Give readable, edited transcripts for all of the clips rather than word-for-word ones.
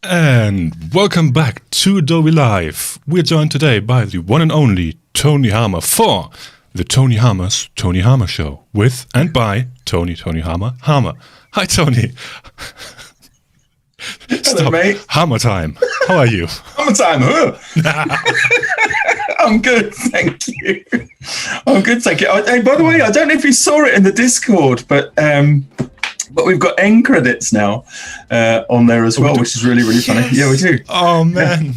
And welcome back to Adobe Live. We're joined today by the one and only Tony Harmer for the Tony Harmer's Tony Harmer Show with and by Tony Harmer. Hi, Tony. Hello, mate. Hammer time. How are you? Hammer time. I'm good, thank you. Hey, by the way, I don't know if you saw it in the Discord, but we've got end credits now on there as well, which is really, really funny. Yeah, we do. Oh man,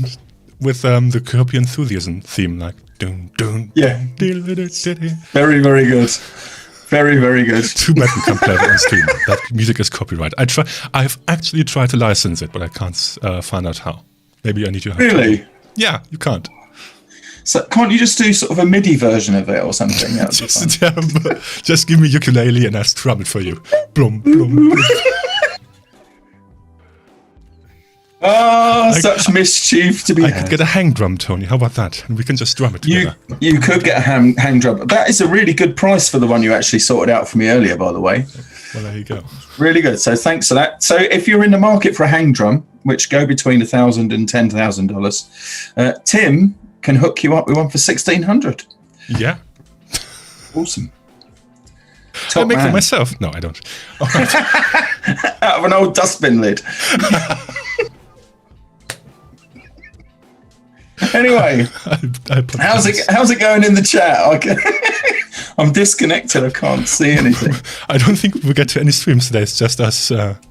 with the Curb Your Enthusiasm theme, like dun dun. Yeah. Very, very good. Very, very good. Too bad we can't play it on stream. That music is copyright. I've actually tried to license it, but I can't find out how. Maybe I need your help. Really? Yeah, you can't. So can't you just do sort of a MIDI version of it or something? Just give me ukulele and I'll strum it for you. Blum, blum, blum. Such mischief to be had. I could get a hang drum, Tony. How about that? And we can just drum it together. You could get a hang drum. That is a really good price for the one you actually sorted out for me earlier, by the way. Well, there you go. Really good. So thanks for that. So if you're in the market for a hang drum, which go between $1,000 and $10,000, Tim can hook you up with one for $1,600. Yeah. Awesome. I make them myself. No, I don't. All right. Out of an old dustbin lid. Anyway, how's it going in the chat? I'm disconnected. I can't see anything. I don't think we'll get to any streams today. It's just us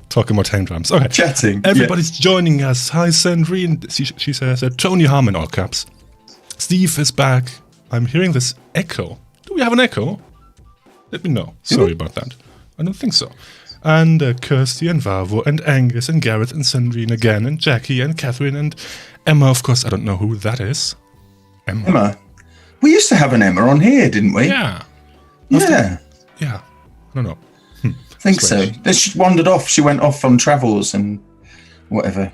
talking about hang drums. Okay. Chatting. Everybody's joining us. Hi, Sandrine. She says Tony Harmer in all caps. Steve is back. I'm hearing this echo. Do we have an echo? Let me know. Sorry about that. I don't think so. And Kirsty and Vavo and Angus and Gareth and Sandrine again and Jackie and Catherine and Emma. Of course, I don't know who that is. Emma. We used to have an Emma on here, didn't we? Yeah. Yeah. Yeah. I don't know. I think so. Then she wandered off. She went off on travels and whatever.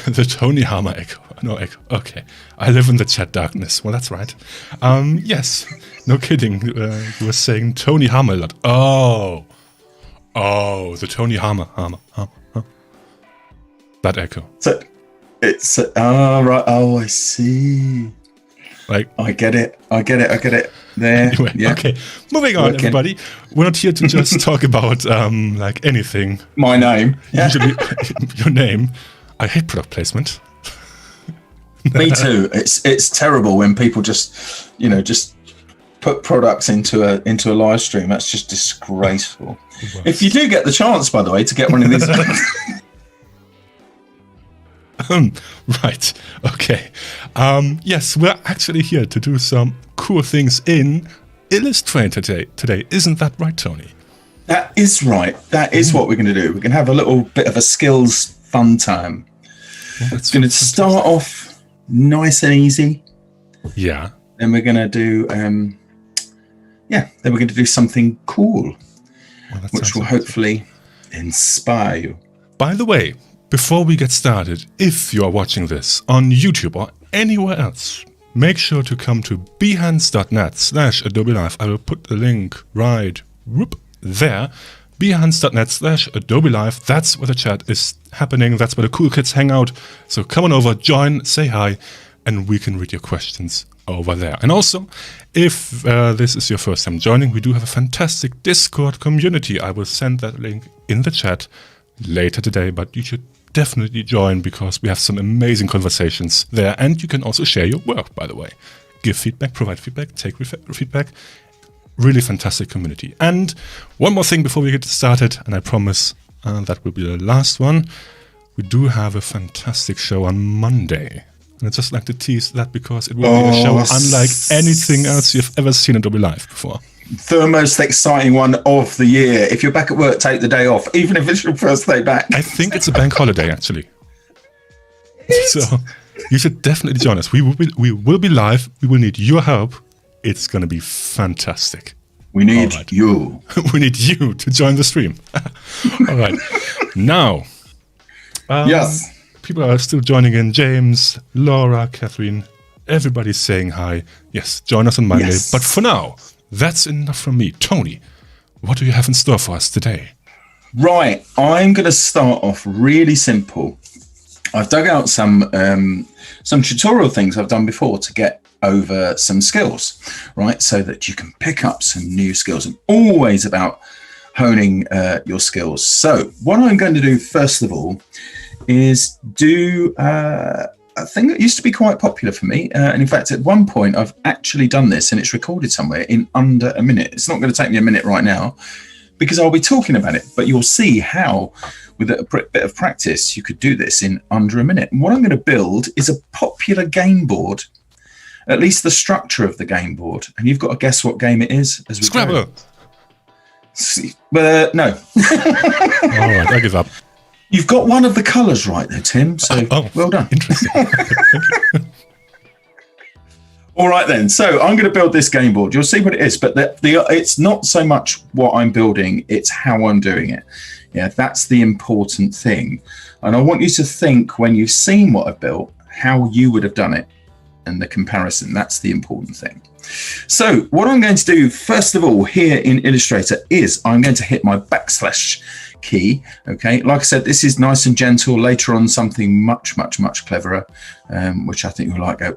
The Tony Harmer echo. No echo. Okay. I live in the chat darkness. Well, that's right. Yes. No kidding. You were saying Tony Harmer a lot. Oh, the Tony Harmer. That echo. So it's right. Oh, I see. Like I get it. There. Anyway, yeah. Okay. Moving on, everybody. We're not here to just talk about like anything. My name. Usually your name. I hate product placement. Me too. It's terrible when people just put products into a live stream. That's just disgraceful. If you do get the chance, by the way, to get one of these. Right. Okay. Yes, we're actually here to do some cool things in Illustrator today. Isn't that right, Tony? That is right. That is what we're going to do. We're going to have a little bit of a skills fun time. It's going to start off nice and easy. Yeah. Then we're going to do, something cool, which will hopefully inspire you. By the way, before we get started, if you are watching this on YouTube or anywhere else, make sure to come to behance.net/Adobe Live. I will put the link right there. behance.net/Adobe Live. That's where the chat is happening. That's where the cool kids hang out. So come on over, join, say hi, and we can read your questions over there. And also, if this is your first time joining, we do have a fantastic Discord community. I will send that link in the chat later today, but you should definitely join because we have some amazing conversations there. And you can also share your work, by the way. Give feedback, provide feedback, take feedback. Really fantastic community. And one more thing before we get started, and I promise that will be the last one. We do have a fantastic show on Monday. And I'd just like to tease that because it will be a show unlike anything else you've ever seen on Adobe Live before. The most exciting one of the year. If you're back at work, take the day off, even if it's your first day back. I think it's a bank holiday, actually. So you should definitely join us. We will be live. We will need your help. It's going to be fantastic. We need you. We need you to join the stream. All right. Now, yes. People are still joining in. James, Laura, Catherine, everybody's saying hi. Yes, join us on Monday. Yes. But for now, that's enough from me. Tony, what do you have in store for us today? Right. I'm going to start off really simple. I've dug out some tutorial things I've done before to get over some skills, right? So that you can pick up some new skills. I'm always about honing your skills. So what I'm going to do first of all is do a thing that used to be quite popular for me. And in fact, at one point I've actually done this and it's recorded somewhere in under a minute. It's not going to take me a minute right now because I'll be talking about it, but you'll see how with a bit of practice, you could do this in under a minute. And what I'm going to build is a popular game board, at least the structure of the game board. And you've got to guess what game it is as we Scrabble. go. No. All right, I give up. You've got one of the colours right there, Tim. So well done. Interesting. All right then. So I'm going to build this game board. You'll see what it is, but it's not so much what I'm building; it's how I'm doing it. Yeah, that's the important thing. And I want you to think when you've seen what I've built, how you would have done it, and the comparison. That's the important thing. So what I'm going to do first of all here in Illustrator is I'm going to hit my backslash key. Okay, like I said, this is nice and gentle. Later on, something much cleverer, which I think you'll like go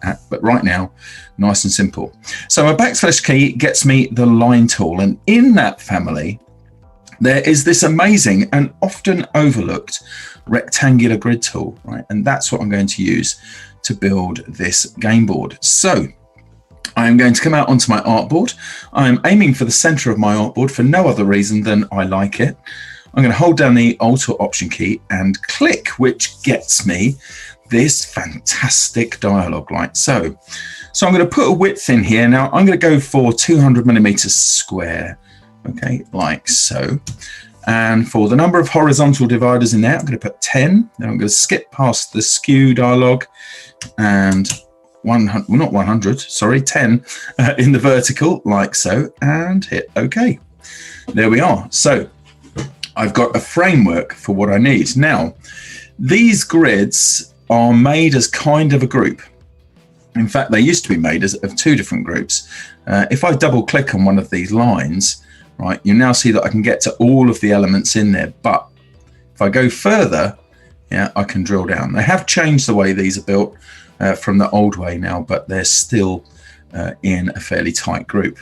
at, but right now, nice and simple. So my backslash key gets me the line tool, and in that family, there is this amazing and often overlooked rectangular grid tool, right? And that's what I'm going to use to build this game board. So I'm going to come out onto my artboard. I'm aiming for the center of my artboard for no other reason than I like it. I'm going to hold down the Alt or Option key and click, which gets me this fantastic dialogue like so. So I'm going to put a width in here. Now I'm going to go for 200 millimeters square. Okay, like so. And for the number of horizontal dividers in there, I'm going to put 10. Then I'm going to skip past the skew dialogue and 100, well, not 100, sorry, 10 in the vertical, like so, and hit OK. There we are. So I've got a framework for what I need. Now, these grids are made as kind of a group. In fact, they used to be made as of two different groups. If I double click on one of these lines, right, you now see that I can get to all of the elements in there. But if I go further, yeah, I can drill down. They have changed the way these are built from the old way now, but they're still in a fairly tight group.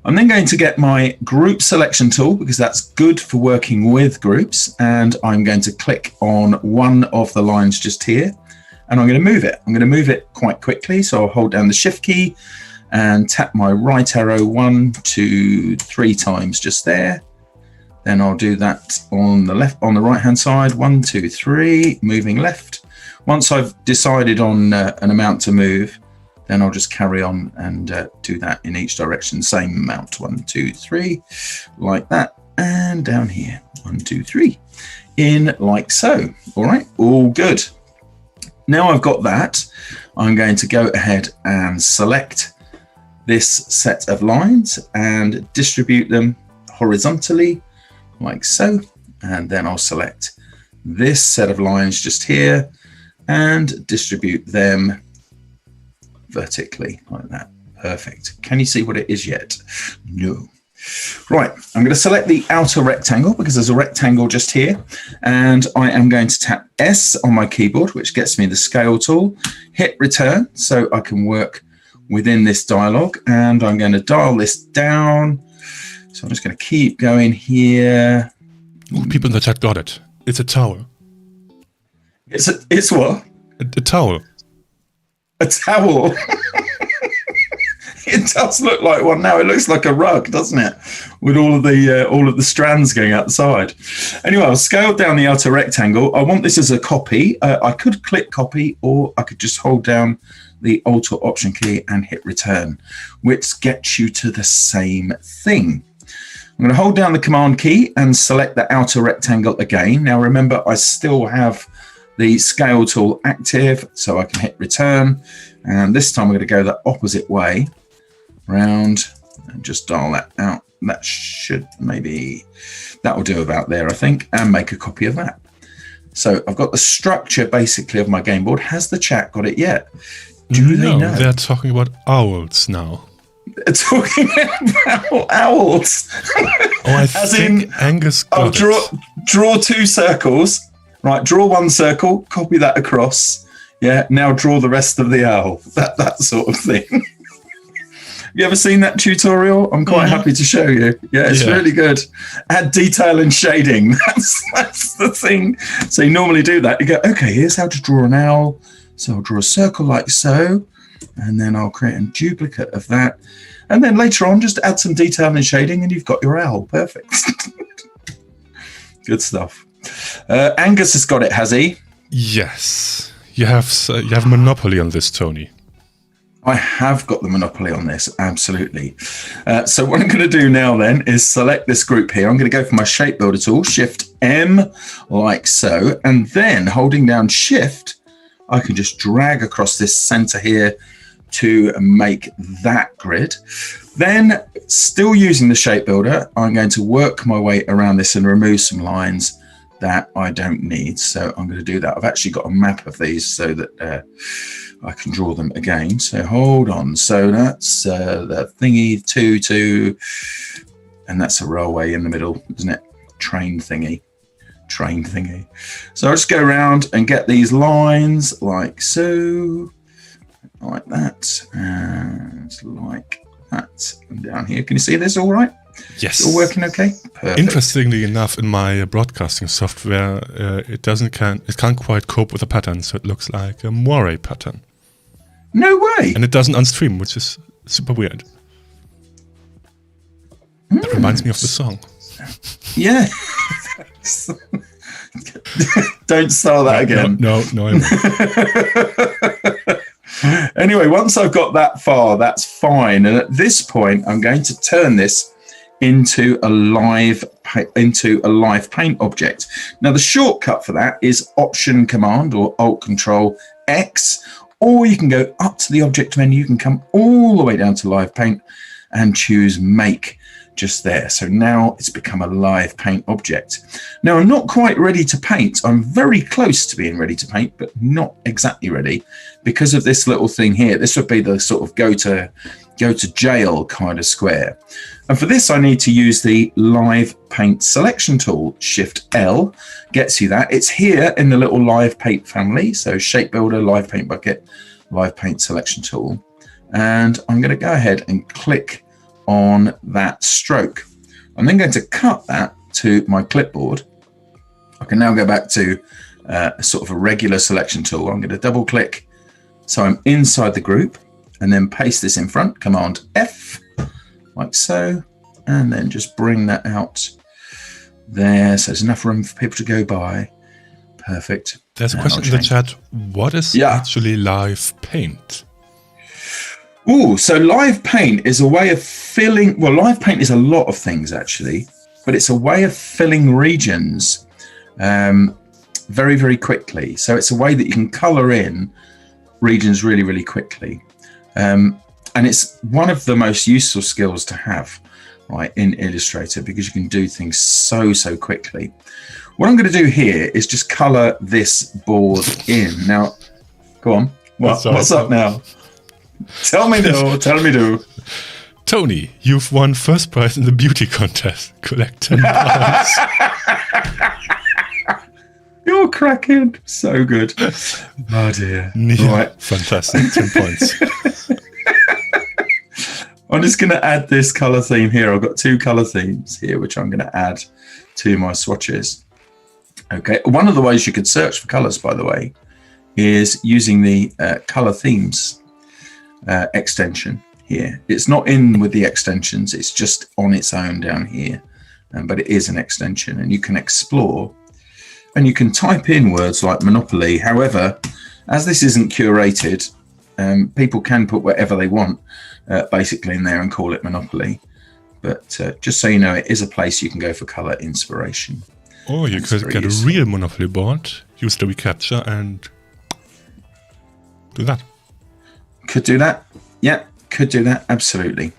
I'm then going to get my group selection tool because that's good for working with groups. And I'm going to click on one of the lines just here and I'm going to move it. I'm going to move it quite quickly. So I'll hold down the Shift key and tap my right arrow 1, 2, 3 times just there. Then I'll do that on the left, on the right hand side, 1, 2, 3, moving left. Once I've decided on an amount to move, then I'll just carry on and do that in each direction. Same amount, 1, 2, 3, like that. And down here, 1, 2, 3, in like so. All right, all good. Now I've got that, I'm going to go ahead and select this set of lines and distribute them horizontally like so. And then I'll select this set of lines just here and distribute them vertically like that. Perfect. Can you see what it is yet? No. Right, I'm going to select the outer rectangle because there's a rectangle just here, and I am going to tap S on my keyboard, which gets me the scale tool, hit return so I can work within this dialogue, and I'm going to dial this down. So I'm just going to keep going here. People in the chat got it. It's a towel. It's what? A towel. A towel. It does look like one now. It looks like a rug, doesn't it? With all of the strands going out the side. Anyway, I'll scale down the outer rectangle. I want this as a copy. I could click copy, or I could just hold down the Alt or Option key and hit return, which gets you to the same thing. I'm going to hold down the Command key and select the outer rectangle again. Now remember, I still have the scale tool active, so I can hit return. And this time I'm going to go the opposite way round and just dial that out. That should that will do about there, I think, and make a copy of that. So I've got the structure basically of my game board. Has the chat got it yet? Do they know? They're talking about owls now. They're talking about owls. Oh, I think Angus got draw 2 circles Right, draw one circle, copy that across. Yeah, now draw the rest of the owl. That sort of thing. You ever seen that tutorial? I'm quite happy to show you. Yeah, it's really good. Add detail and shading. That's the thing. So you normally do that. You go, okay, here's how to draw an owl. So I'll draw a circle like so, and then I'll create a duplicate of that. And then later on, just add some detail and shading, and you've got your owl. Perfect. Good stuff. Angus has got it, has he? Yes. You have monopoly on this, Tony. I have got the monopoly on this, absolutely. So what I'm going to do now then is select this group here. I'm going to go for my shape builder tool, Shift M, like so, and then holding down Shift, I can just drag across this center here to make that grid. Then, still using the shape builder, I'm going to work my way around this and remove some lines that I don't need. So I'm going to do that. I've actually got a map of these so that I can draw them again. So hold on. So that's the thingy, two, and that's a railway in the middle, isn't it? Train thingy. So I'll just go around and get these lines like so, like that, and like that, and down here. Can you see this all right? Yes. It's all working okay? Perfect. Interestingly enough, in my broadcasting software, it can't quite cope with the pattern, so it looks like a moire pattern. No way. And it doesn't on stream, which is super weird. That reminds me of the song. Yeah. Don't start that again. No, I won't. Anyway, once I've got that far, that's fine. And at this point, I'm going to turn this into a live paint object. Now, the shortcut for that is Option Command or Alt Control X, or you can go up to the object menu. You can come all the way down to live paint and choose Make just there. So now it's become a live paint object. Now I'm not quite ready to paint. I'm very close to being ready to paint, but not exactly ready because of this little thing here. This would be the sort of go to jail kind of square. And for this, I need to use the live paint selection tool. Shift L gets you that. It's here in the little live paint family. So shape builder, live paint bucket, live paint selection tool. And I'm going to go ahead and click on that stroke. I'm then going to cut that to my clipboard. I can now go back to sort of a regular selection tool. I'm going to double click so I'm inside the group and then paste this in front, Command F, like so, and then just bring that out there so there's enough room for people to go by. Perfect. There's a question in the chat. What is actually live paint? So live paint is a way of filling, well, live paint is a lot of things actually, but it's a way of filling regions very, very quickly. So it's a way that you can color in regions really, really quickly. And it's one of the most useful skills to have, right, in Illustrator, because you can do things so quickly. What I'm going to do here is just color this board in. Now, go on. What's up now? Tell me do. Tony, you've won first prize in the beauty contest. Collect 10 pounds. You're cracking. So good. Oh dear. Yeah, right. Fantastic. 10 points. I'm just going to add this color theme here. I've got two color themes here, which I'm going to add to my swatches. Okay. One of the ways you could search for colors, by the way, is using the color themes extension here. It's not in with the extensions, it's just on its own down here, but it is an extension, and you can explore and you can type in words like Monopoly. However, as this isn't curated, people can put whatever they want basically in there and call it Monopoly, but just so you know, it is a place you can go for color inspiration. Or you could get a real Monopoly board, use the reCAPTCHA and do that. Could do that. Yeah, could do that. Absolutely.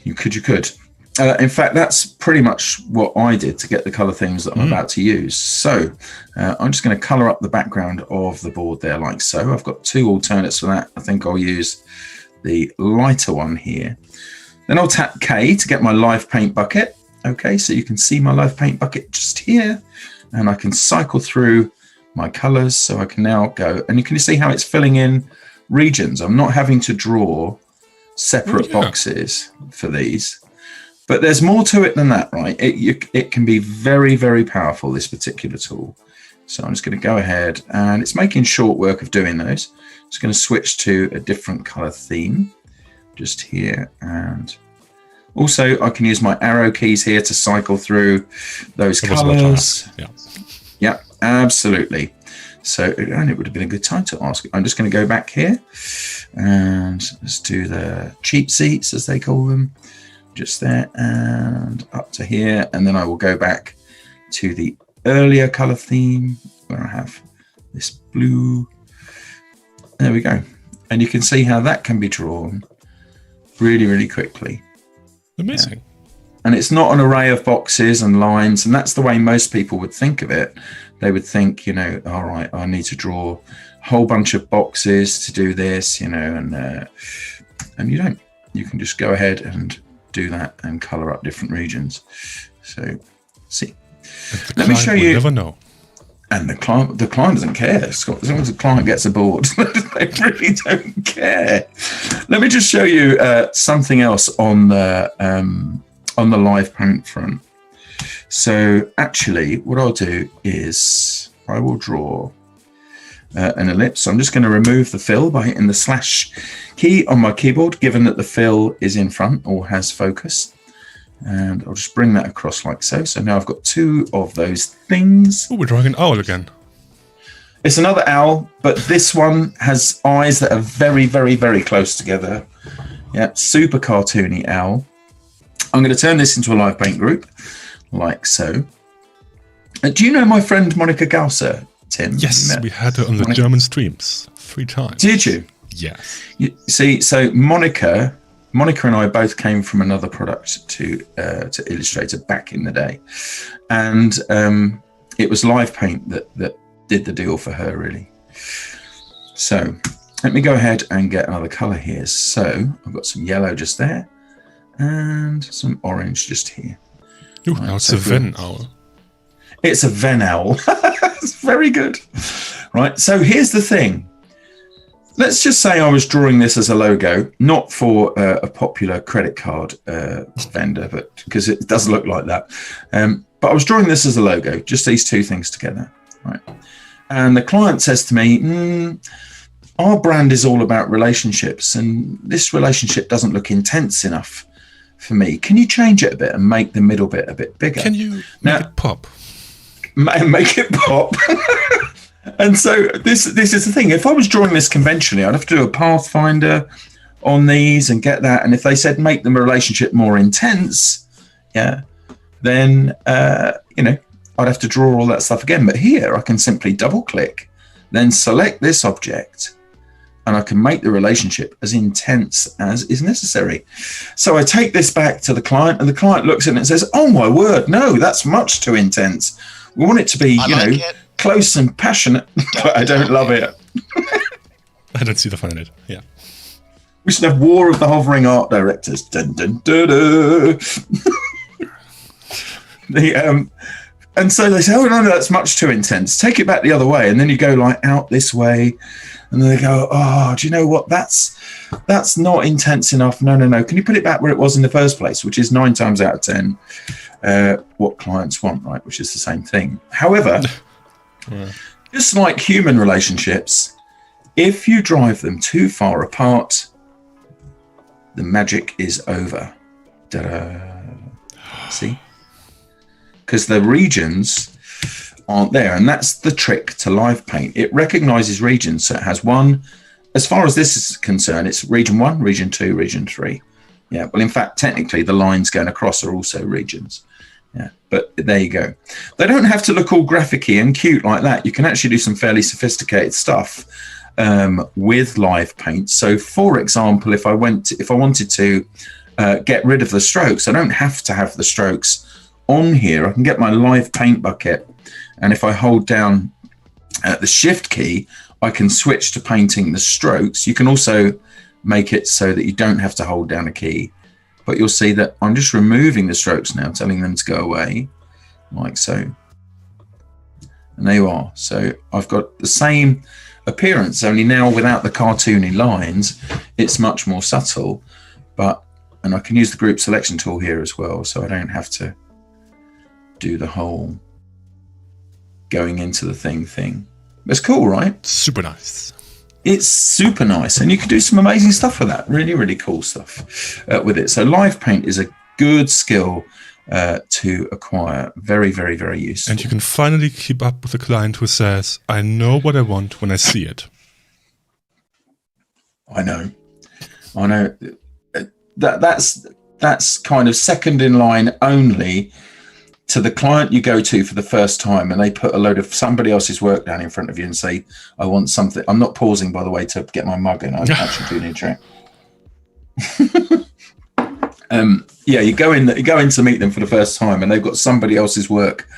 You could. In fact, that's pretty much what I did to get the color themes that I'm about to use. So I'm just going to color up the background of the board there like so. I've got two alternates for that. I think I'll use the lighter one here. Then I'll tap K to get my live paint bucket. Okay, so you can see my live paint bucket just here. And I can cycle through my colors. So I can now go, and you can see how it's filling in regions. I'm not having to draw separate boxes for these, but there's more to it than that, right? It can be very, very powerful, this particular tool. So I'm just going to go ahead, and it's making short work of doing those. Just going to switch to a different color theme just here, and also I can use my arrow keys here to cycle through those colors. Yeah, absolutely. So, and it would have been a good time to ask. I'm just going to go back here and let's do the cheap seats, as they call them, just there and up to here. And then I will go back to the earlier color theme where I have this blue. There we go. And you can see how that can be drawn really, really quickly. Amazing. Yeah. And it's not an array of boxes and lines, and that's the way most people would think of it. They would think, you know, all right, I need to draw a whole bunch of boxes to do this, you know, and you don't. You can just go ahead and do that and color up different regions. So, see, let me show you. Never know. And the client doesn't care. As long as the client gets aboard, they really don't care. Let me just show you something else on the live paint front. So actually, what I'll do is I will draw an ellipse. So I'm just going to remove the fill by hitting the slash key on my keyboard, given that the fill is in front or has focus. And I'll just bring that across like so. So now I've got two of those things. Oh, we're drawing an owl again. It's another owl, but this one has eyes that are very, very, very close together. Yeah, super cartoony owl. I'm going to turn this into a live paint group, like so. Do you know my friend Monica Gausser, Tim? Yes, we had her on the German streams 3 times. Did you? Yes. You see, so Monica and I both came from another product to Illustrator back in the day, and it was live paint that did the deal for her, really. So let me go ahead and get another color here. So I've got some yellow just there and some orange just here. Ooh, now it's a Venn owl. It's a Venn owl. It's very good. Right, so here's the thing. Let's just say I was drawing this as a logo, not for a popular credit card vendor, but because it does look like that. But I was drawing this as a logo, just these two things together, right? And the client says to me, our brand is all about relationships, and this relationship doesn't look intense enough for me. Can you change it a bit and make the middle bit a bit bigger? Can you make it pop? Make it pop. And so this is the thing. If I was drawing this conventionally, I'd have to do a pathfinder on these and get that. And if they said make the relationship more intense, yeah, then I'd have to draw all that stuff again. But here I can simply double click, then select this object, and I can make the relationship as intense as is necessary. So I take this back to the client, and the client looks at it and says, "Oh my word, no, that's much too intense. We want it to be, close and passionate," but I don't love it. I don't see the fun in it. Yeah. We should have War of the Hovering Art Directors. Dun, dun, dun, dun. And so they say, "Oh no, that's much too intense. Take it back the other way." And then you go like out this way, and then they go, "Oh, do you know what? That's not intense enough. No. Can you put it back where it was in the first place?" Which is 9 times out of 10 what clients want, right? Which is the same thing. However, just like human relationships, if you drive them too far apart, the magic is over. Ta-da. See? Because the regions aren't there, and that's the trick to live paint. It recognizes regions, so it has one. As far as this is concerned, it's region 1, region 2, region 3. Yeah, well, in fact, technically, the lines going across are also regions. Yeah, but there you go. They don't have to look all graphic-y and cute like that. You can actually do some fairly sophisticated stuff with live paint. So, for example, if I wanted to get rid of the strokes, I don't have to have the strokes on here. I can get my live paint bucket, and if I hold down the shift key, I can switch to painting the strokes. You can also make it so that you don't have to hold down a key, but you'll see that I'm just removing the strokes now, telling them to go away, like so. And there you are. So I've got the same appearance, only now without the cartoony lines, it's much more subtle. And I can use the group selection tool here as well, so I don't have to do the whole going into the thing. It's cool, right? Super nice. It's super nice, and you can do some amazing stuff with that. Really, really cool stuff with it. So Live Paint is a good skill to acquire. Very, very, very useful. And you can finally keep up with a client who says, I know what I want when I see it. I know. That's kind of second in line only to the client you go to for the first time, and they put a load of somebody else's work down in front of you and say, I want something. I'm not pausing, by the way, to get my mug in. I'm actually doing a track. You go in to meet them for the first time, and they've got somebody else's work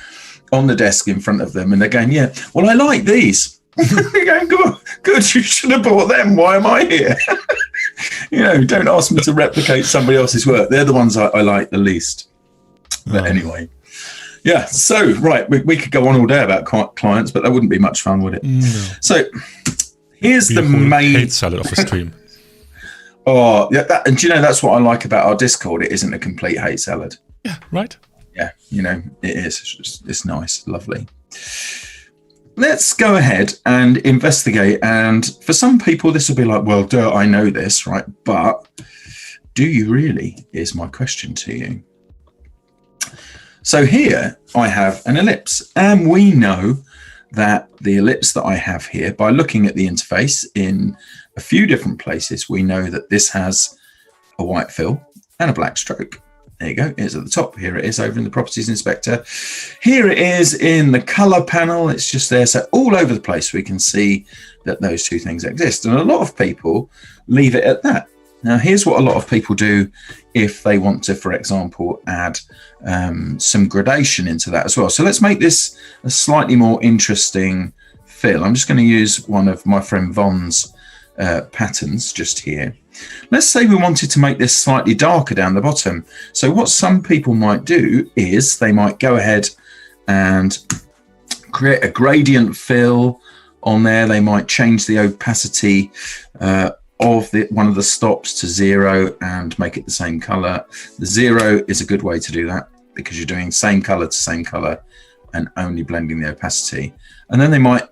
on the desk in front of them, and they're going, yeah, well, I like these. You're going, good, you should have bought them. Why am I here? Don't ask me to replicate somebody else's work. They're the ones I like the least. But anyway, yeah. So, right, we could go on all day about clients, but that wouldn't be much fun, would it? No. So, here's the main hate salad of a stream. Oh, yeah, and do you know that's what I like about our Discord? It isn't a complete hate salad. Yeah, right. Yeah, it is. It's nice, lovely. Let's go ahead and investigate. And for some people, this will be like, well, duh, I know this, right? But do you really, is my question to you. So here I have an ellipse, and we know that the ellipse that I have here, by looking at the interface in a few different places, we know that this has a white fill and a black stroke. There you go. It's at the top. Here it is over in the Properties Inspector. Here it is in the color panel. It's just there. So all over the place, we can see that those two things exist. And a lot of people leave it at that. Now, here's what a lot of people do if they want to, for example, add some gradation into that as well. So let's make this a slightly more interesting fill. I'm just going to use one of my friend Von's patterns just here. Let's say we wanted to make this slightly darker down the bottom. So what some people might do is they might go ahead and create a gradient fill on there. They might change the opacity of one of the stops to 0 and make it the same color. The 0 is a good way to do that because you're doing same color to same color and only blending the opacity. And then they might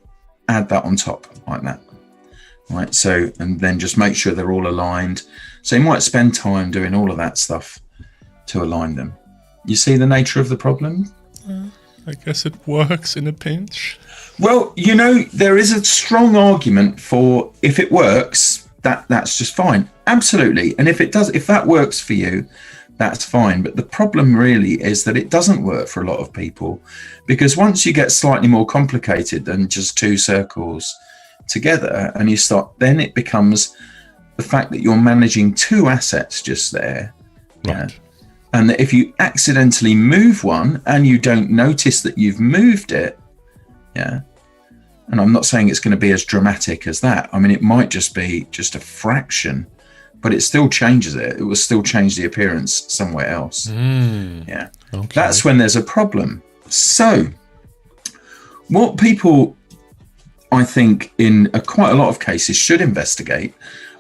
add that on top like that. Right, so, and then just make sure they're all aligned. So you might spend time doing all of that stuff to align them. You see the nature of the problem? I guess it works in a pinch. Well, there is a strong argument for if it works, that's just fine. Absolutely. And if that works for you, that's fine. But the problem really is that it doesn't work for a lot of people, because once you get slightly more complicated than just two circles together and you start, then it becomes the fact that you're managing two assets just there. Right. Yeah? And that if you accidentally move one and you don't notice that you've moved it, yeah. And I'm not saying it's going to be as dramatic as that. I mean, it might just be just a fraction, but it still changes it. It will still change the appearance somewhere else. Yeah. Okay. That's when there's a problem. So what people, I think, in quite a lot of cases should investigate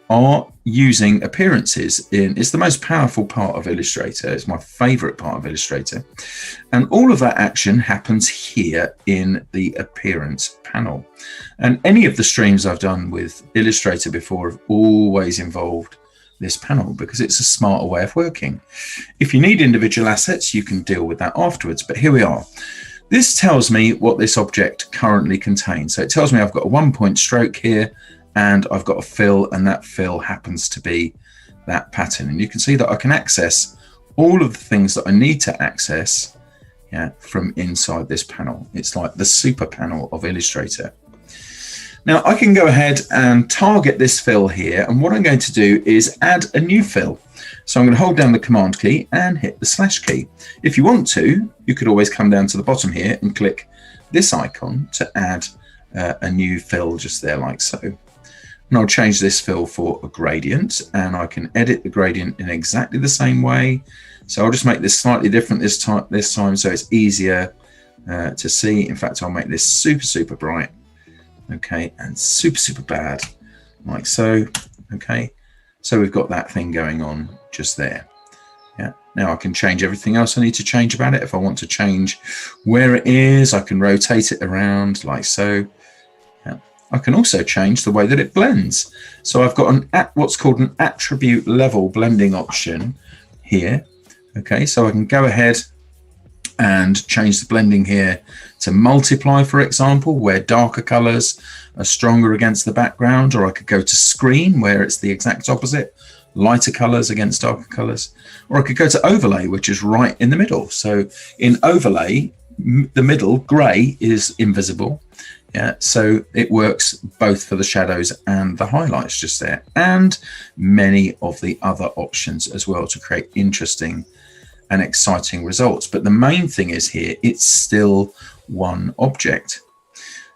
are using appearances it's the most powerful part of Illustrator. It's my favorite part of Illustrator. And all of that action happens here in the appearance panel. And any of the streams I've done with Illustrator before have always involved this panel because it's a smarter way of working. If you need individual assets, you can deal with that afterwards. But here we are. This tells me what this object currently contains. So it tells me I've got a 1-point stroke here and I've got a fill, and that fill happens to be that pattern. And you can see that I can access all of the things that I need to access from inside this panel. It's like the super panel of Illustrator. Now I can go ahead and target this fill here. And what I'm going to do is add a new fill. So I'm going to hold down the Command key and hit the / key. If you want to, you could always come down to the bottom here and click this icon to add a new fill just there like so. And I'll change this fill for a gradient, and I can edit the gradient in exactly the same way. So I'll just make this slightly different this time so it's easier to see. In fact, I'll make this super bright, okay, and super bad, like so. Okay, so we've got that thing going on just there. Yeah, now I can change everything else I need to change about it. If I want to change where it is, I can rotate it around like so. Yeah. I can also change the way that it blends. So I've got what's called an attribute level blending option here. Okay, so I can go ahead and change the blending here to multiply, for example, where darker colors are stronger against the background, or I could go to screen where it's the exact opposite, lighter colors against darker colors, or I could go to overlay, which is right in the middle. So in overlay, the middle gray is invisible. Yeah, so it works both for the shadows and the highlights just there, and many of the other options as well to create interesting and exciting results. But the main thing is here, it's still one object.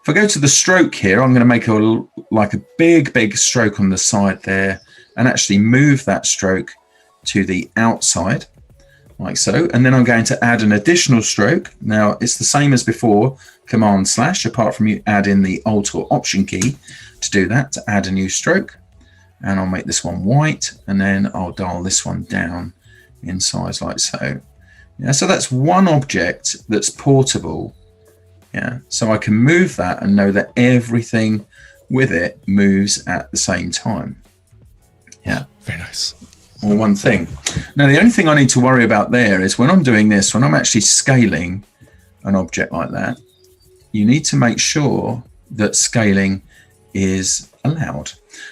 If I go to the stroke here, I'm going to make a big stroke on the side there, and actually move that stroke to the outside like so. And then I'm going to add an additional stroke. Now it's the same as before, Command / apart from you add in the Alt or Option key to do that, to add a new stroke. And I'll make this one white, and then I'll dial this one down in size like so. Yeah, so that's one object that's portable. Yeah, so I can move that and know that everything with it moves at the same time. Yeah, very nice. Or one thing. Now the only thing I need to worry about there is when I'm doing this, when I'm actually scaling an object like that, you need to make sure that scaling is allowed.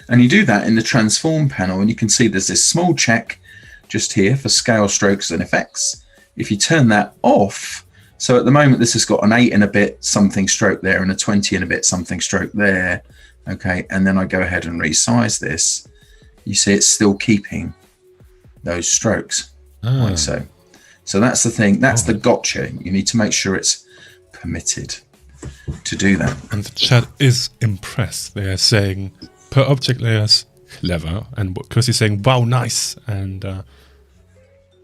And you do that in the transform panel, and you can see there's this small check just here for scale, strokes and effects. If you turn that off, so at the moment this has got an 8 and a bit something stroke there and a 20 and a bit something stroke there. Okay, and then I go ahead and resize this. You see it's still keeping those strokes like so. So that's the thing, that's the gotcha. You need to make sure it's permitted to do that. And the chat is impressed. They are saying per object layers clever, and Kirsty's saying wow, nice, and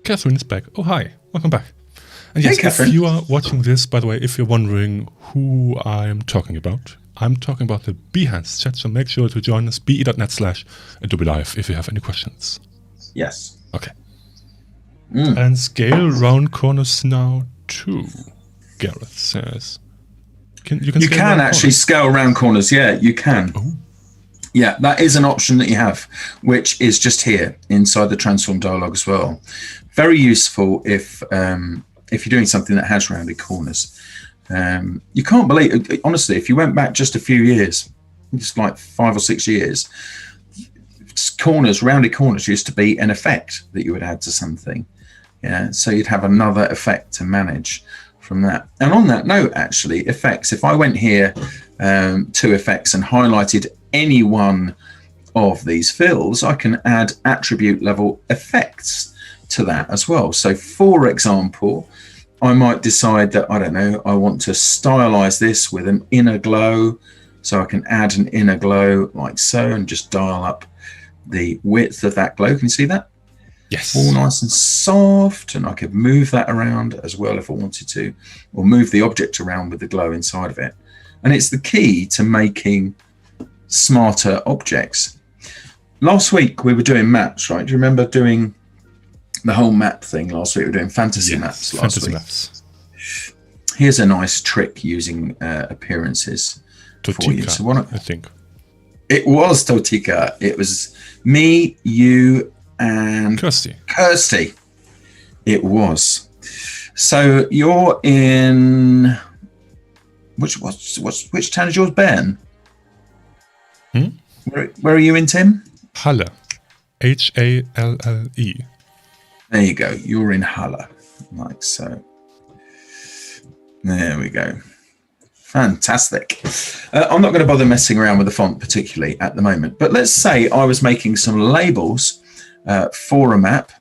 Catherine is back. Oh hi, welcome back. And yes, hey, if you are watching this, by the way, if you're wondering who I'm talking about the Behance chat, so make sure to join us, be.net/Adobe Live, if you have any questions. Yes. Okay. And scale round corners now too, Gareth says. You can actually scale round corners. Yeah, you can. Oh. Yeah, that is an option that you have, which is just here inside the transform dialog as well. Very useful if you're doing something that has rounded corners. You can't believe, honestly, if you went back just a few years, just like 5 or 6 years, rounded corners used to be an effect that you would add to something. Yeah, so you'd have another effect to manage from that. And on that note, actually, effects, if I went here to effects and highlighted any one of these fills, I can add attribute level effects to that as well. So for example, I might decide that, I don't know, I want to stylize this with an inner glow. So I can add an inner glow like so and just dial up the width of that glow. Can you see that? Yes. All nice and soft. And I could move that around as well if I wanted to, or move the object around with the glow inside of it. And it's the key to making smarter objects. Last week we were doing maps, right? Do you remember doing the whole map thing last week? We were doing fantasy maps last week. Maps. Here's a nice trick using appearances Totika, for you. So I think it was Totika. It was me, you, and Kirsty. It was. So you're in which town is yours, Ben? Where are you in, Tim? Halle. Halle. There you go. You're in Halle, like so. There we go. Fantastic. I'm not going to bother messing around with the font particularly at the moment, but let's say I was making some labels for a map,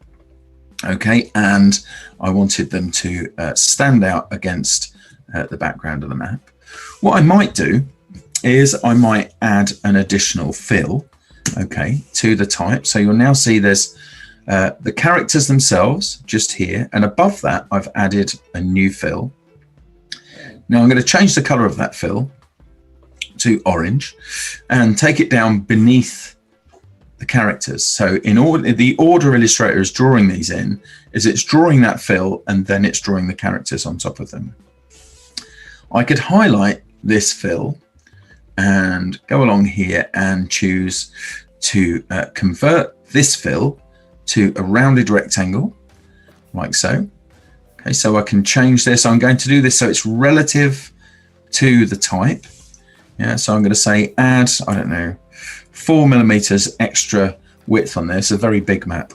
okay, and I wanted them to stand out against the background of the map. What I might do is I might add an additional fill, okay, to the type. So you'll now see there's the characters themselves just here, and above that I've added a new fill. Now I'm going to change the color of that fill to orange and take it down beneath the characters. So in order, the order Illustrator is drawing these in is it's drawing that fill and then it's drawing the characters on top of them. I could highlight this fill and go along here and choose to convert this fill to a rounded rectangle, like so. Okay, so I can change this. I'm going to do this so it's relative to the type. Yeah, so I'm going to say add, I don't know, 4 millimeters extra width on this, a very big map.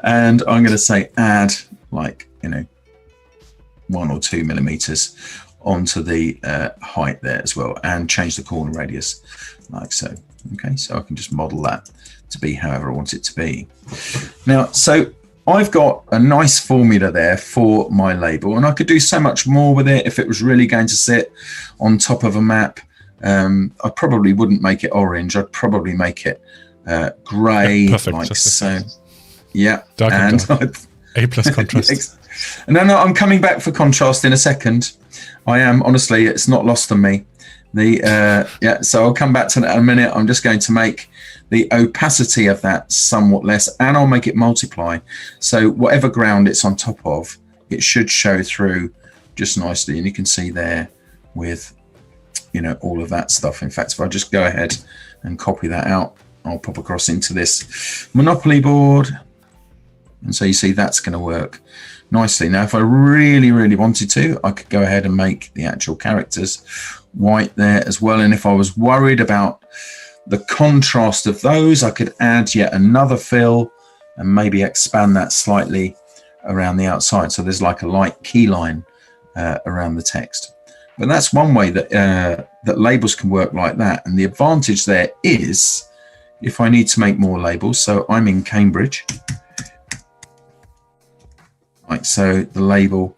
And I'm going to say add, like, 1 or 2 millimeters onto the height there as well, and change the corner radius like so. Okay, so I can just model that to be however I want it to be. Now, so I've got a nice formula there for my label, and I could do so much more with it if it was really going to sit on top of a map. I probably wouldn't make it orange. I'd probably make it grey, like so. Yeah, dark and dark. A plus contrast. No, I'm coming back for contrast in a second. I am, honestly, it's not lost on me. So I'll come back to that in a minute. I'm just going to make the opacity of that somewhat less, and I'll make it multiply. So whatever ground it's on top of, it should show through just nicely. And you can see there with, all of that stuff. In fact, if I just go ahead and copy that out, I'll pop across into this Monopoly board. And so you see that's going to work nicely. Now, if I really, really wanted to, I could go ahead and make the actual characters white there as well. And if I was worried about the contrast of those, I could add yet another fill and maybe expand that slightly around the outside. So there's like a light key line around the text. But that's one way that that labels can work like that. And the advantage there is if I need to make more labels. So I'm in Cambridge. Like so, the label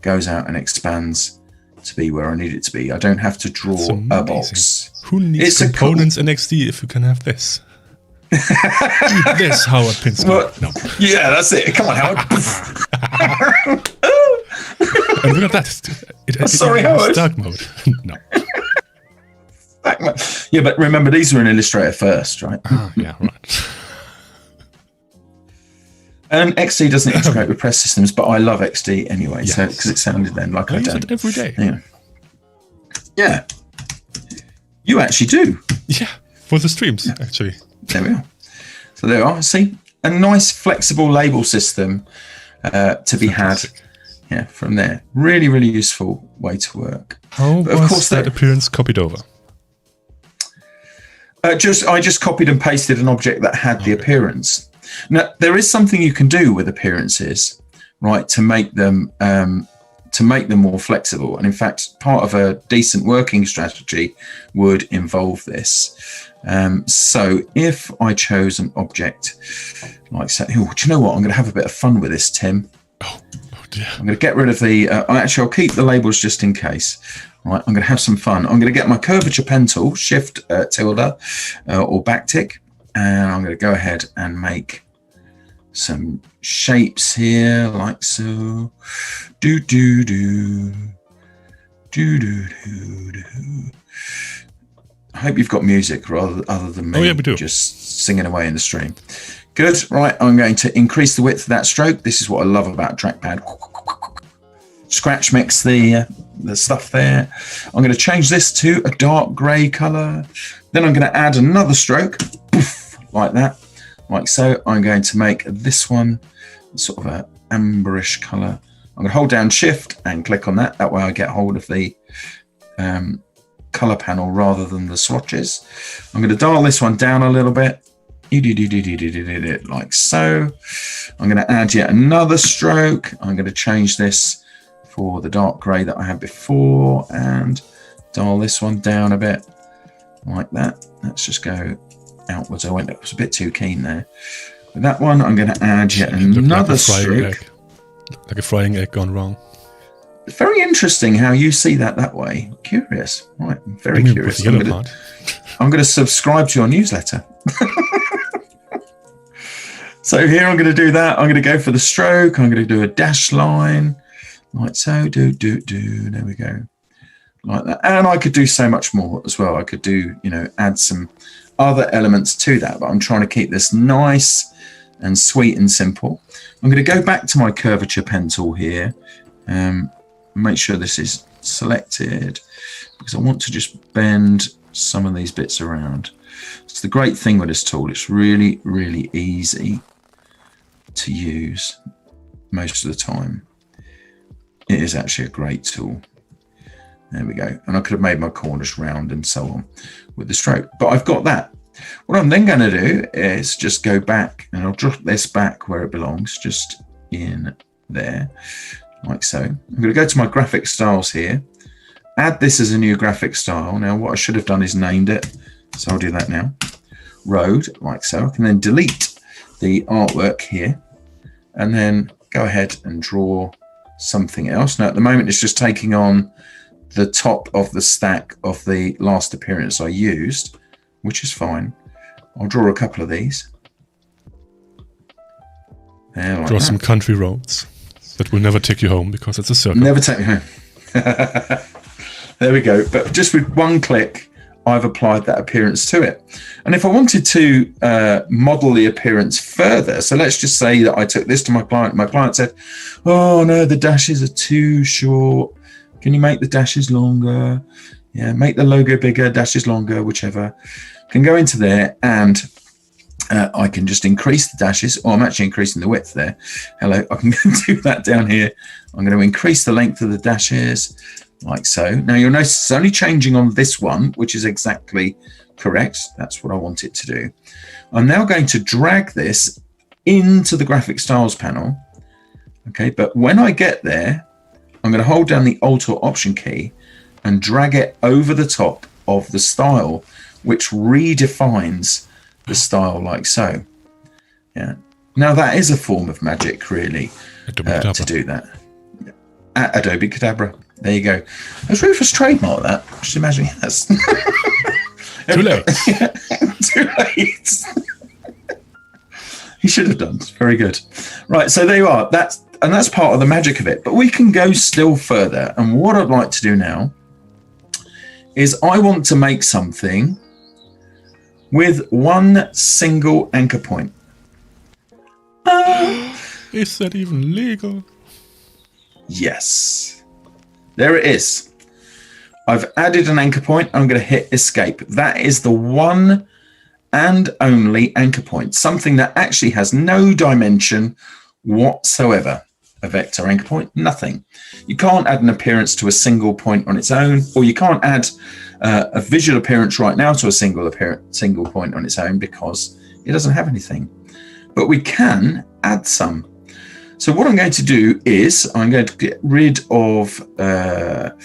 goes out and expands to be where I need it to be. I don't have to draw a box. Who needs components in XD if you can have this? This Howard Pinsky. Well, no. Yeah, that's it. Come on, Howard. And look at that. Sorry, Howard. Dark mode. No. Yeah, but remember, these are in Illustrator first, right? Yeah, right. And XD doesn't integrate with press systems, but I love XD anyway, yes. So because it sounded then like I use don't. It every day. Yeah. You actually do. Yeah, for the streams, actually. There we are. So there we are. See, a nice flexible label system to be Fantastic. Had. Yeah, from there. Really, really useful way to work. How but of was course that appearance copied over? I just copied and pasted an object that had the appearance. Now, there is something you can do with appearances, right, to make them more flexible. And in fact, part of a decent working strategy would involve this. So if I chose an object like so, do you know what? I'm going to have a bit of fun with this, Tim. Oh dear. I'm going to get rid of the. Actually, I'll keep the labels just in case. Right, I'm going to have some fun. I'm going to get my curvature pen tool, Shift tilde or backtick, and I'm going to go ahead and make some shapes here, like so. Do do do do do do do. I hope you've got music other than me we do. Just singing away in the stream. Good. Right, I'm going to increase the width of that stroke. This is what I love about trackpad. Scratch mix the stuff there. I'm going to change this to a dark grey colour. Then I'm going to add another stroke, poof, like that, like so. I'm going to make this one sort of an amberish colour. I'm going to hold down Shift and click on that. That way I get hold of the colour panel rather than the swatches. I'm going to dial this one down a little bit, like so. I'm going to add yet another stroke. I'm going to change this for the dark grey that I had before and dial this one down a bit like that. Let's just go outwards. I was a bit too keen there. With that one, I'm going to add yet another stroke. Like a frying egg gone wrong. Very interesting how you see that way. Curious. Right, very curious. I'm going to subscribe to your newsletter. So here I'm going to do that. I'm going to go for the stroke. I'm going to do a dash line like so. There we go. Like that. And I could do so much more as well. I could do, add some other elements to that, but I'm trying to keep this nice and sweet and simple. I'm going to go back to my curvature pen tool here. Make sure this is selected because I want to just bend some of these bits around. It's the great thing with this tool. It's really, really easy to use most of the time. It is actually a great tool. There we go. And I could have made my corners round and so on with the stroke, but I've got that. What I'm then going to do is just go back and I'll drop this back where it belongs, just in there, like so. I'm going to go to my graphic styles here, add this as a new graphic style. Now what I should have done is named it. So I'll do that now. Road, like so. I can then delete the artwork here and then go ahead and draw something else. Now at the moment it's just taking on the top of the stack of the last appearance I used, which is fine. I'll draw a couple of these. There, like Draw that. some country roads that will never take you home because it's a circle. Never take me home. There we go. But just with one click, I've applied that appearance to it. And if I wanted to model the appearance further, so let's just say that I took this to my client. My client said, oh no, the dashes are too short. Can you make the dashes longer? Yeah, make the logo bigger, dashes longer, whichever. Can go into there and I can just increase the dashes. Oh, I'm actually increasing the width there. Hello, I can do that down here. I'm going to increase the length of the dashes like so. Now you'll notice it's only changing on this one, which is exactly correct. That's what I want it to do. I'm now going to drag this into the graphic styles panel. Okay, but when I get there, I'm going to hold down the Alt or Option key and drag it over the top of the style, which redefines the style like so. Yeah. Now that is a form of magic, really, to do that. Adobe Cadabra. There you go. Has Rufus trademarked that? Just imagine he has. Too late. Too late. He should have done. Very good. Right. So there you are. That's part of the magic of it. But we can go still further. And what I'd like to do now is I want to make something with one single anchor point. Is that even legal? Yes. There it is. I've added an anchor point. I'm going to hit escape. That is the one and only anchor point. Something that actually has no dimension whatsoever. A vector anchor point, nothing. You can't add an appearance to a single point on its own, or you can't add a visual appearance right now to a single point on its own because it doesn't have anything. But we can add some. So what I'm going to do is I'm going to get rid of the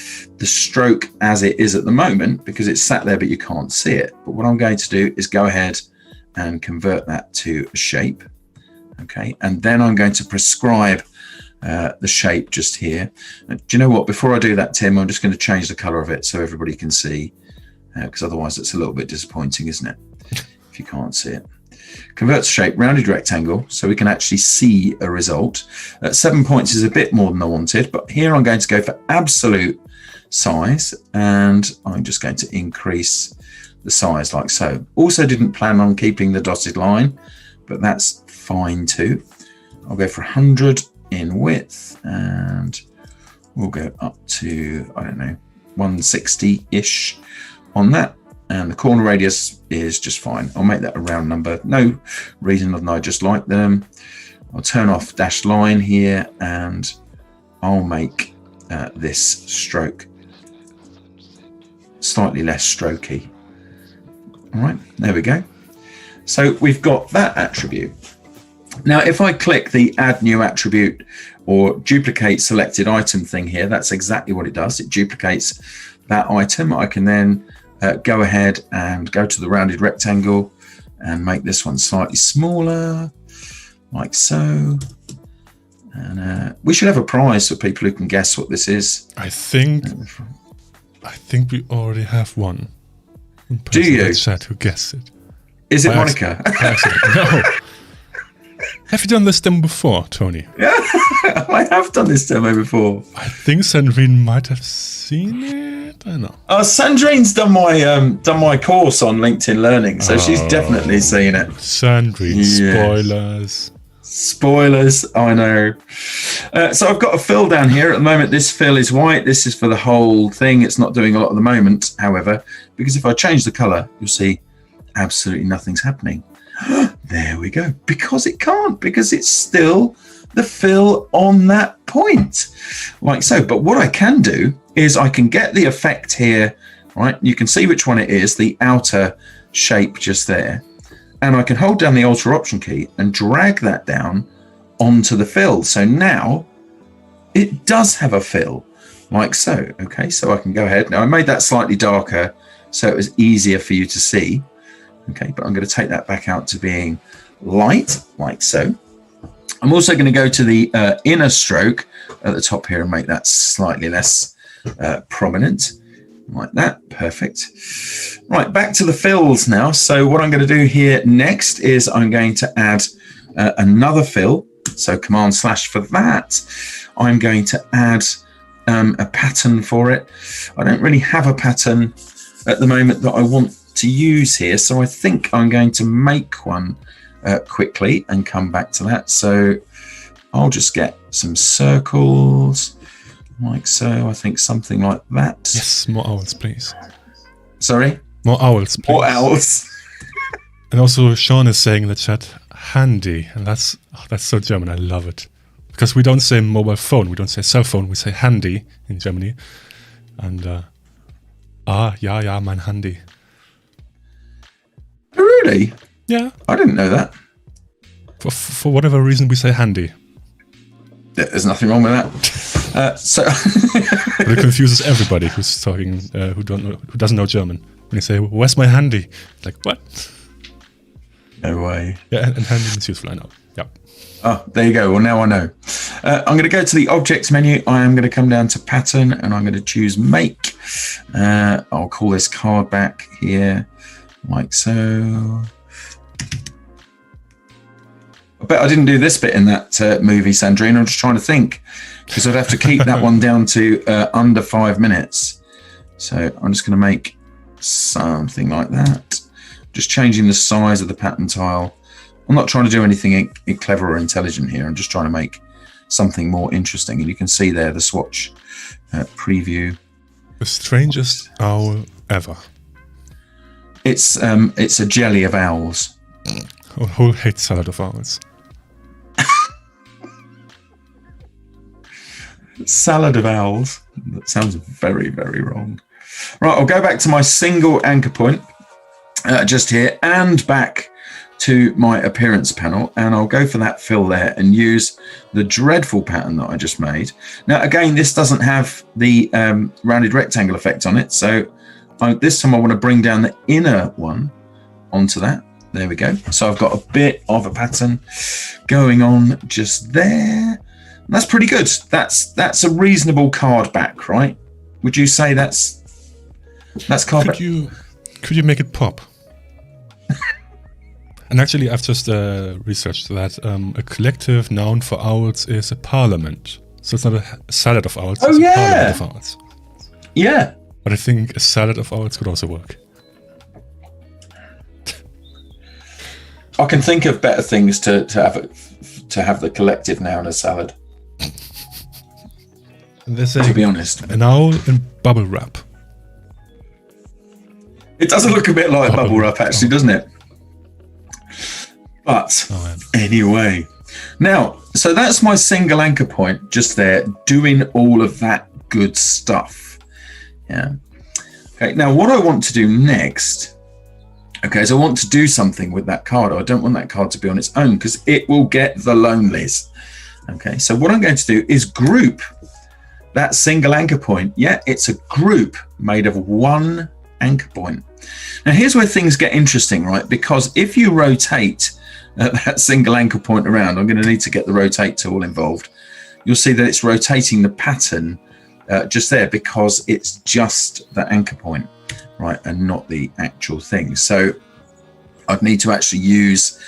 stroke as it is at the moment because it's sat there but you can't see it. But what I'm going to do is go ahead and convert that to a shape. Okay, and then I'm going to prescribe the shape just here. Do you know what? Before I do that, Tim, I'm just going to change the color of it so everybody can see, because otherwise it's a little bit disappointing, isn't it? If you can't see it. Convert to shape, rounded rectangle, so we can actually see a result. 7 points is a bit more than I wanted, but here I'm going to go for absolute size, and I'm just going to increase the size like so. Also didn't plan on keeping the dotted line, but that's fine too. I'll go for 100 in width, and we'll go up to, I don't know, 160-ish on that. And the corner radius is just fine. I'll make that a round number. No reason other than I just like them. I'll turn off dashed line here, and I'll make this stroke slightly less strokey. All right, there we go. So we've got that attribute. Now, if I click the add new attribute or duplicate selected item thing here, that's exactly what it does. It duplicates that item. I can then go ahead and go to the rounded rectangle and make this one slightly smaller, like so. And we should have a prize for people who can guess what this is. I think we already have one. Do you? Chat who guessed it. Is it Monica? No. Have you done this demo before, Tony? Yeah, I have done this demo before. I think Sandrine might have seen it. I don't know. Sandrine's done my course on LinkedIn Learning, so she's definitely seen it. Sandrine, spoilers. Spoilers, I know. So I've got a fill down here. At the moment, this fill is white. This is for the whole thing. It's not doing a lot at the moment, however, because if I change the color, you'll see absolutely nothing's happening. There we go. Because it can't, because it's still the fill on that point, like so. But what I can do is I can get the effect here, right? You can see which one it is, the outer shape just there. And I can hold down the Alt or Option key and drag that down onto the fill. So now it does have a fill, like so. Okay, so I can go ahead. Now I made that slightly darker so it was easier for you to see. Okay, but I'm going to take that back out to being light, like so. I'm also going to go to the inner stroke at the top here and make that slightly less prominent, like that. Perfect. Right, back to the fills now. So what I'm going to do here next is I'm going to add another fill. So Command/ for that. I'm going to add a pattern for it. I don't really have a pattern at the moment that I want to use here, so I think I'm going to make one quickly and come back to that. So I'll just get some circles like so. I think something like that. Yes, more owls, please. Sorry? More owls, please. More owls. And also Sean is saying in the chat, handy, and that's so German. I love it, because we don't say mobile phone, we don't say cell phone, we say handy in Germany. And ja, mein Handy. Really? Yeah. I didn't know that. For whatever reason, we say handy. There's nothing wrong with that. But it confuses everybody who's talking, who doesn't know German. When you say, "Where's my handy?" Like, what? No way. Yeah, and handy is useful. I know. Yeah. Oh, there you go. Well, now I know. I'm going to go to the Objects menu. I am going to come down to Pattern, and I'm going to choose Make. I'll call this card back here, like so. I bet I didn't do this bit in that movie, Sandrine. I'm just trying to think, because I'd have to keep that one down to under 5 minutes. So I'm just going to make something like that. Just changing the size of the pattern tile. I'm not trying to do anything clever or intelligent here. I'm just trying to make something more interesting. And you can see there the swatch preview. The strangest owl ever. It's a jelly of owls. Who hates salad of owls? Salad of owls. That sounds very, very wrong. Right, I'll go back to my single anchor point just here and back to my appearance panel, and I'll go for that fill there and use the dreadful pattern that I just made. Now, again, this doesn't have the rounded rectangle effect on it, so this time I want to bring down the inner one onto that. There we go. So I've got a bit of a pattern going on just there. And that's pretty good. That's a reasonable card back, right? Would you say that's card back? Could you make it pop? And actually, I've just researched that a collective noun for owls is a parliament. So it's not a salad of owls, it's a parliament of owls. Yeah. But I think a salad of owls could also work. I can think of better things to have the collective noun as salad. To be honest, an owl in bubble wrap. It doesn't look a bit like bubble wrap, actually, doesn't it? But anyway, now, so that's my single anchor point just there, doing all of that good stuff. Yeah. Okay. Now, what I want to do next. Okay, so I want to do something with that card. I don't want that card to be on its own because it will get the lonelies. Okay, so what I'm going to do is group that single anchor point. Yeah, it's a group made of one anchor point. Now, here's where things get interesting, right? Because if you rotate that single anchor point around, I'm going to need to get the rotate tool involved. You'll see that it's rotating the pattern just there because it's just the anchor point. Right, and not the actual thing. So I'd need to actually use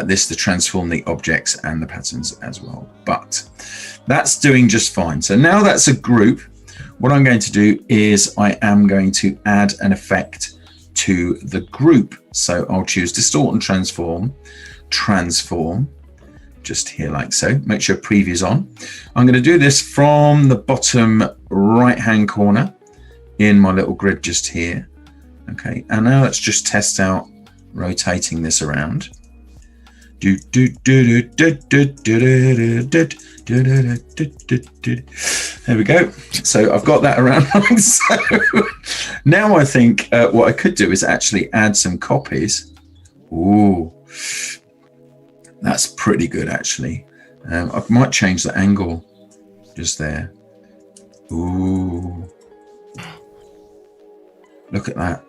this to transform the objects and the patterns as well. But that's doing just fine. So now that's a group. What I'm going to do is I am going to add an effect to the group. So I'll choose distort and transform, just here like so. Make sure preview's on. I'm going to do this from the bottom right hand corner in my little grid just here. Okay, and now let's just test out rotating this around. There we go. So I've got that around like so. Now I think what I could do is actually add some copies. Ooh, that's pretty good actually. I might change the angle just there. Ooh, look at that.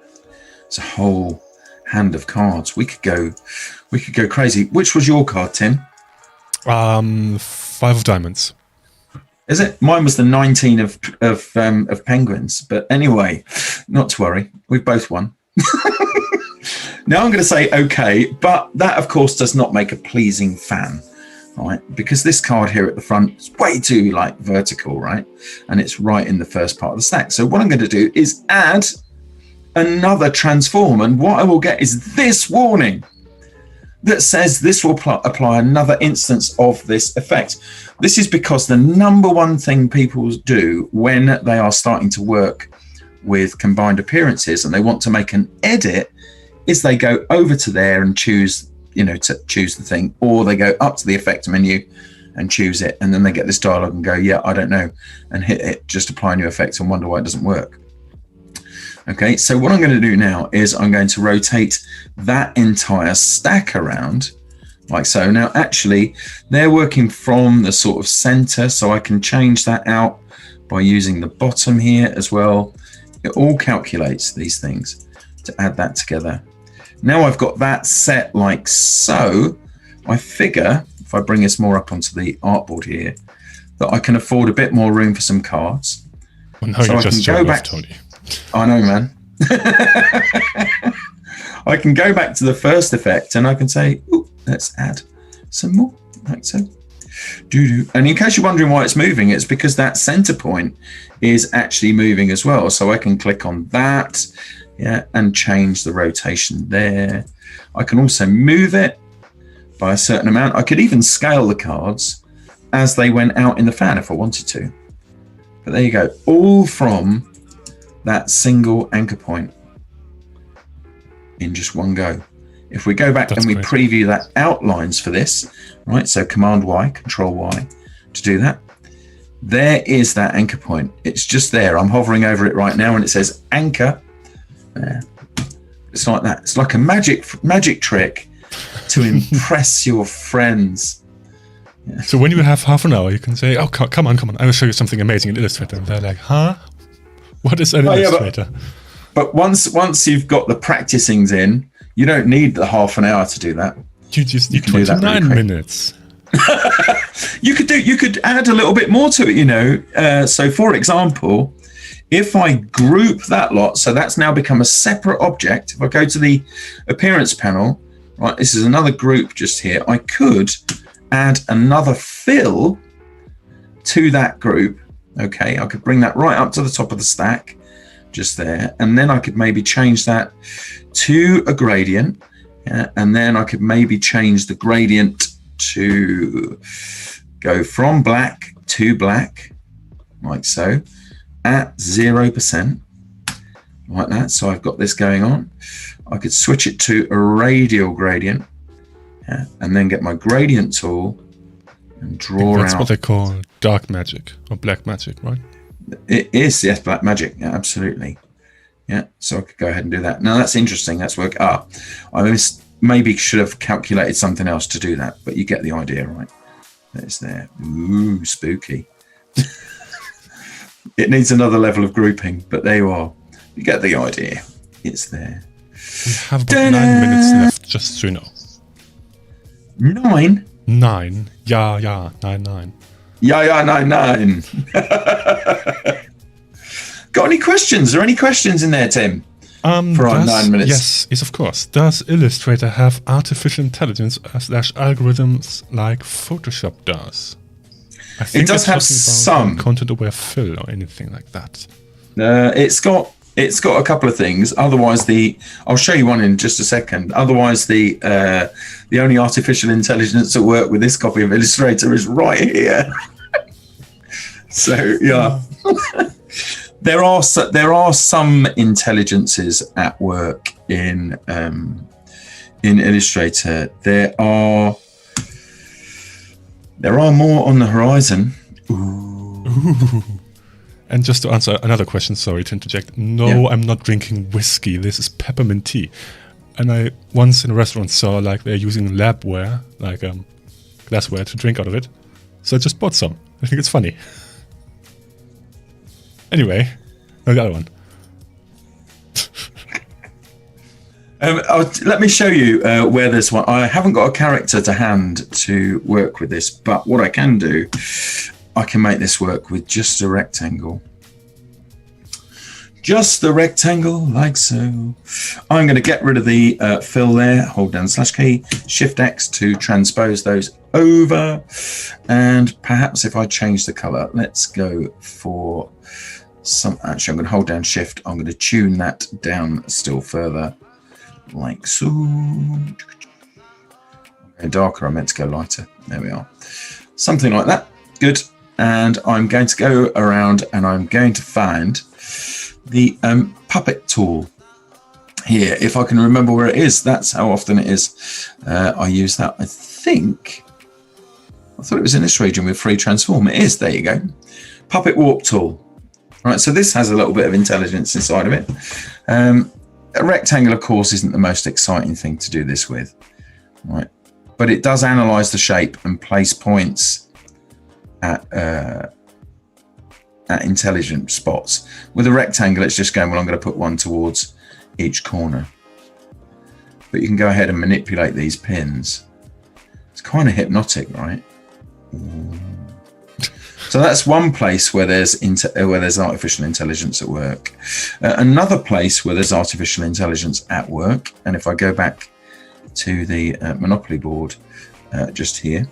It's a whole hand of cards. We could go crazy. Which was your card, Tim? 5 of diamonds. Is it? Mine was the 19 of penguins. But anyway, not to worry. We've both won. Now I'm going to say okay, but that of course does not make a pleasing fan, right? Because this card here at the front is way too like vertical, right? And it's right in the first part of the stack. So what I'm going to do is add another transform, and what I will get is this warning that says this will apply another instance of this effect. This is because the number one thing people do when they are starting to work with combined appearances and they want to make an edit is they go over to there and choose, to choose the thing, or they go up to the effect menu and choose it, and then they get this dialogue and go, yeah, I don't know, and hit it, just apply new effects and wonder why it doesn't work. Okay, so what I'm going to do now is I'm going to rotate that entire stack around like so. Now, actually, they're working from the sort of center, so I can change that out by using the bottom here as well. It all calculates these things to add that together. Now I've got that set like so. I figure if I bring this more up onto the artboard here, that I can afford a bit more room for some cards. Well, no, so you I just can go back. Tony. I know, man. I can go back to the first effect and I can say, ooh, let's add some more, like so. And in case you're wondering why it's moving, it's because that center point is actually moving as well. So I can click on that, yeah, and change the rotation there. I can also move it by a certain amount. I could even scale the cards as they went out in the fan if I wanted to. But there you go, all from that single anchor point in just one go. If we go back and we preview that outlines for this, right? So Command Y, Control Y to do that. There is that anchor point. It's just there. I'm hovering over it right now and it says anchor. There. It's like that. It's like a magic trick to impress your friends. Yeah. So when you have half an hour, you can say, oh, come on. I will show you something amazing in Illustrator. And they're like, huh? What is an Illustrator? Yeah, but once you've got the practicings in, you don't need the half an hour to do that. You just need 29 minutes. You could add a little bit more to it, so for example, if I group that lot, so that's now become a separate object. If I go to the appearance panel, right, this is another group just here. I could add another fill to that group. Okay, I could bring that right up to the top of the stack, just there, and then I could maybe change that to a gradient, and then I could maybe change the gradient to go from black to black, like so, at 0%, like that. So I've got this going on. I could switch it to a radial gradient, and then get my gradient tool and draw out. That's what they call dark magic or black magic, right? It is, yes, black magic. Yeah, absolutely. Yeah, so I could go ahead and do that. Now that's interesting. That's work. I maybe should have calculated something else to do that, but you get the idea, right? It's there. Ooh, spooky. It needs another level of grouping, but there you are. You get the idea. It's there. We have about 9 minutes left, just so you know. 9? 9. Yeah, 9. Yeah, 9. Got any questions? Are any questions in there, Tim? for our 9 minutes. Yes, of course. Does Illustrator have artificial intelligence / algorithms like Photoshop does? I think It does have some content-aware fill or anything like that. It's got a couple of things. Otherwise, I'll show you one in just a second. Otherwise, the only artificial intelligence at work with this copy of Illustrator is right here. So yeah. There are some intelligences at work in Illustrator. There are more on the horizon. Ooh. And just to answer another question, sorry to interject. No, I'm not drinking whiskey. This is peppermint tea. And I once in a restaurant saw like they're using labware, like glassware, to drink out of it. So I just bought some. I think it's funny. Anyway, the other one. Let me show you where there's one. I haven't got a character to hand to work with this, but what I can do, I can make this work with just a rectangle. Just the rectangle, like so. I'm going to get rid of the fill there. Hold down / key, Shift X to transpose those over. And perhaps if I change the color, let's go for actually, I'm going to hold down Shift. I'm going to tune that down still further, like so. Okay, darker. I meant to go lighter. There we are. Something like that. Good. And I'm going to go around and I'm going to find the puppet tool here. If I can remember where it is, that's how often it is. I use that. I thought it was in this region with free transform. It is. There you go. Puppet warp tool. Right, so this has a little bit of intelligence inside of it. A rectangle, of course, isn't the most exciting thing to do this with, right? But it does analyze the shape and place points at intelligent spots. With a rectangle, it's just going, well, I'm going to put one towards each corner. But you can go ahead and manipulate these pins. It's kind of hypnotic, right? Ooh. So that's one place where there's artificial intelligence at work. Another place where there's artificial intelligence at work, and if I go back to the Monopoly board just here,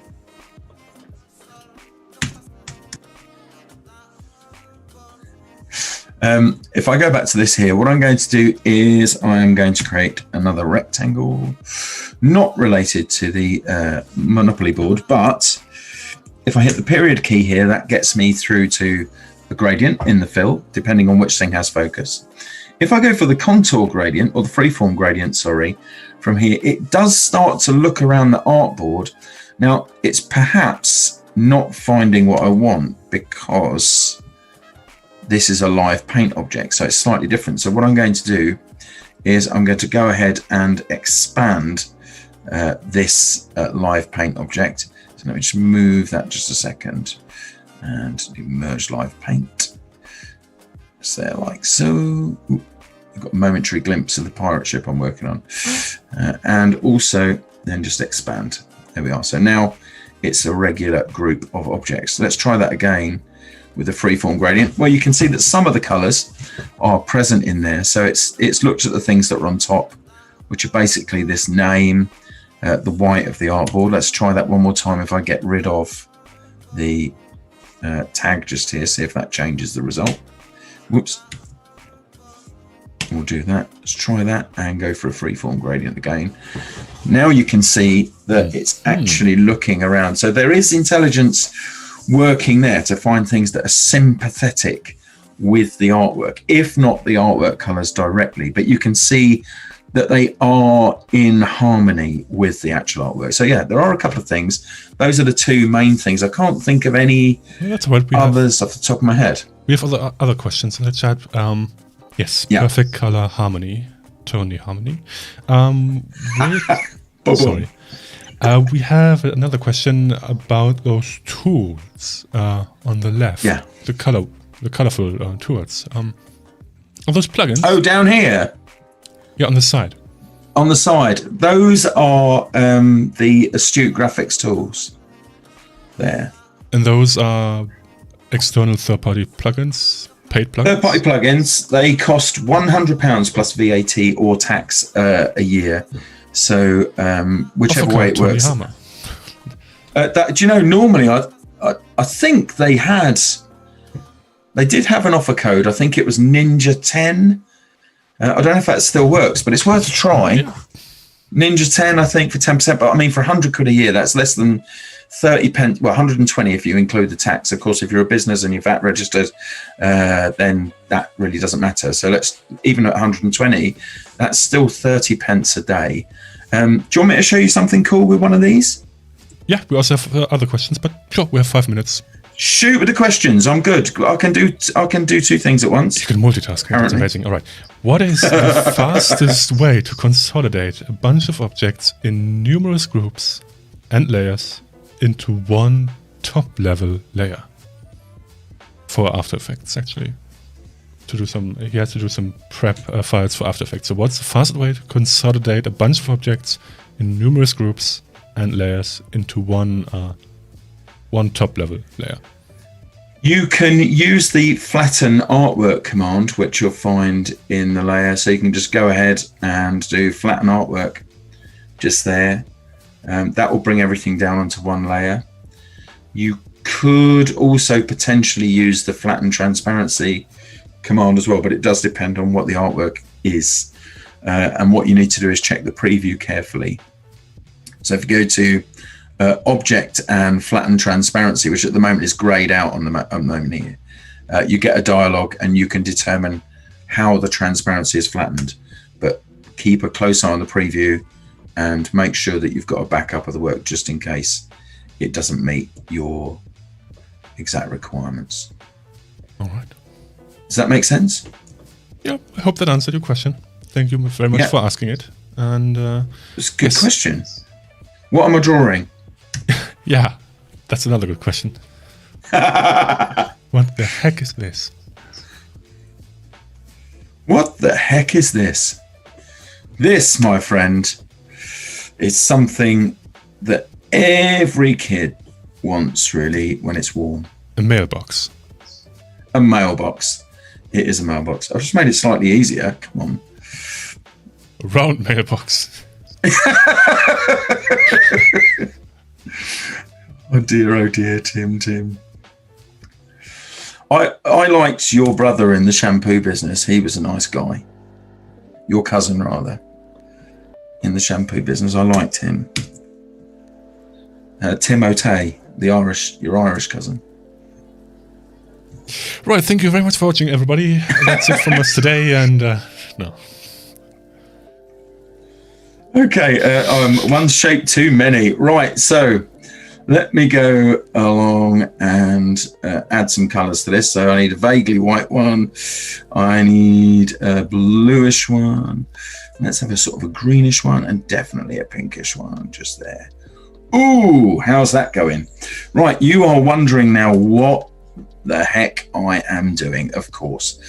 if I go back to this here, what I'm going to do is I am going to create another rectangle, not related to the Monopoly board, but if I hit the period key here, that gets me through to a gradient in the fill, depending on which thing has focus. If I go for the contour gradient, or the freeform gradient, sorry, from here, it does start to look around the artboard. Now, it's perhaps not finding what I want because this is a live paint object, so it's slightly different. So what I'm going to do is I'm going to go ahead and expand this live paint object. So let me just move that just a second and do merge live paint. So there, like so. Ooh, I've got a momentary glimpse of the pirate ship I'm working on. And also then just expand. There we are. So now it's a regular group of objects. So let's try that again with the freeform gradient. Well, you can see that some of the colors are present in there. So it's looked at the things that are on top, which are basically this name, the white of the artboard. Let's try that one more time. If I get rid of the tag just here, see if that changes the result. Whoops. We'll do that. Let's try that and go for a freeform gradient again. Now you can see that it's actually looking around. So there is intelligence working there to find things that are sympathetic with the artwork, if not the artwork colors directly. But you can see that they are in harmony with the actual artwork. So yeah, there are a couple of things. Those are the two main things. I can't think of any others off the top of my head. We have other questions in the chat. Yes, perfect color harmony, tone harmony. Sorry. We have another question about those tools on the left. Yeah. The colorful tools. Are those plugins? Oh, down here. Yeah, on the side. On the side. Those are the Astute Graphics tools. There. And those are external third-party plugins? Paid plugins? Third-party plugins, they cost £100 plus VAT or tax a year. So whichever way it works. Do you know, normally I think they did have an offer code. I think it was Ninja 10. I don't know if that still works, but it's worth a try. Yeah. Ninja 10, I think, for 10%. But I mean, for 100 quid a year, that's less than 30 pence. Well, 120 if you include the tax. Of course, if you're a business and you're VAT registered, then that really doesn't matter. So even at 120, that's still 30 pence a day. Do you want me to show you something cool with one of these? Yeah, we also have other questions, but sure, we have 5 minutes. Shoot with the questions. I'm good. I can do 2 things at once. You can multitask. That's amazing. All right. What is the fastest way to consolidate a bunch of objects in numerous groups and layers into one top-level layer? For After Effects, actually. He has to do some prep files for After Effects. So what's the fastest way to consolidate a bunch of objects in numerous groups and layers into one top-level layer? You can use the flatten artwork command, which you'll find in the layer. So you can just go ahead and do flatten artwork just there. That will bring everything down onto one layer. You could also potentially use the flatten transparency command as well, but it does depend on what the artwork is. And what you need to do is check the preview carefully. So if you go to object and flatten transparency, which at the moment is grayed out on the moment here, you get a dialog and you can determine how the transparency is flattened. But keep a close eye on the preview and make sure that you've got a backup of the work just in case it doesn't meet your exact requirements. All right. Does that make sense? Yeah, I hope that answered your question. Thank you very much for asking it. And it's a good question. What am I drawing? Yeah, that's another good question. What the heck is this? What the heck is this? This, my friend, is something that every kid wants, really, when it's warm. A mailbox. A mailbox. It is a mailbox. I've just made it slightly easier. Come on. A round mailbox. Oh dear, Tim. I liked your brother in the shampoo business. He was a nice guy. Your cousin, rather, in the shampoo business. I liked him. Tim O'Tay, your Irish cousin. Right, thank you very much for watching, everybody. That's it from us today, and no. Okay, one shape too many. Right, so let me go along and add some colours to this. So I need a vaguely white one. I need a bluish one. Let's have a sort of a greenish one and definitely a pinkish one just there. Ooh, how's that going? Right, you are wondering now what the heck I am doing, of course.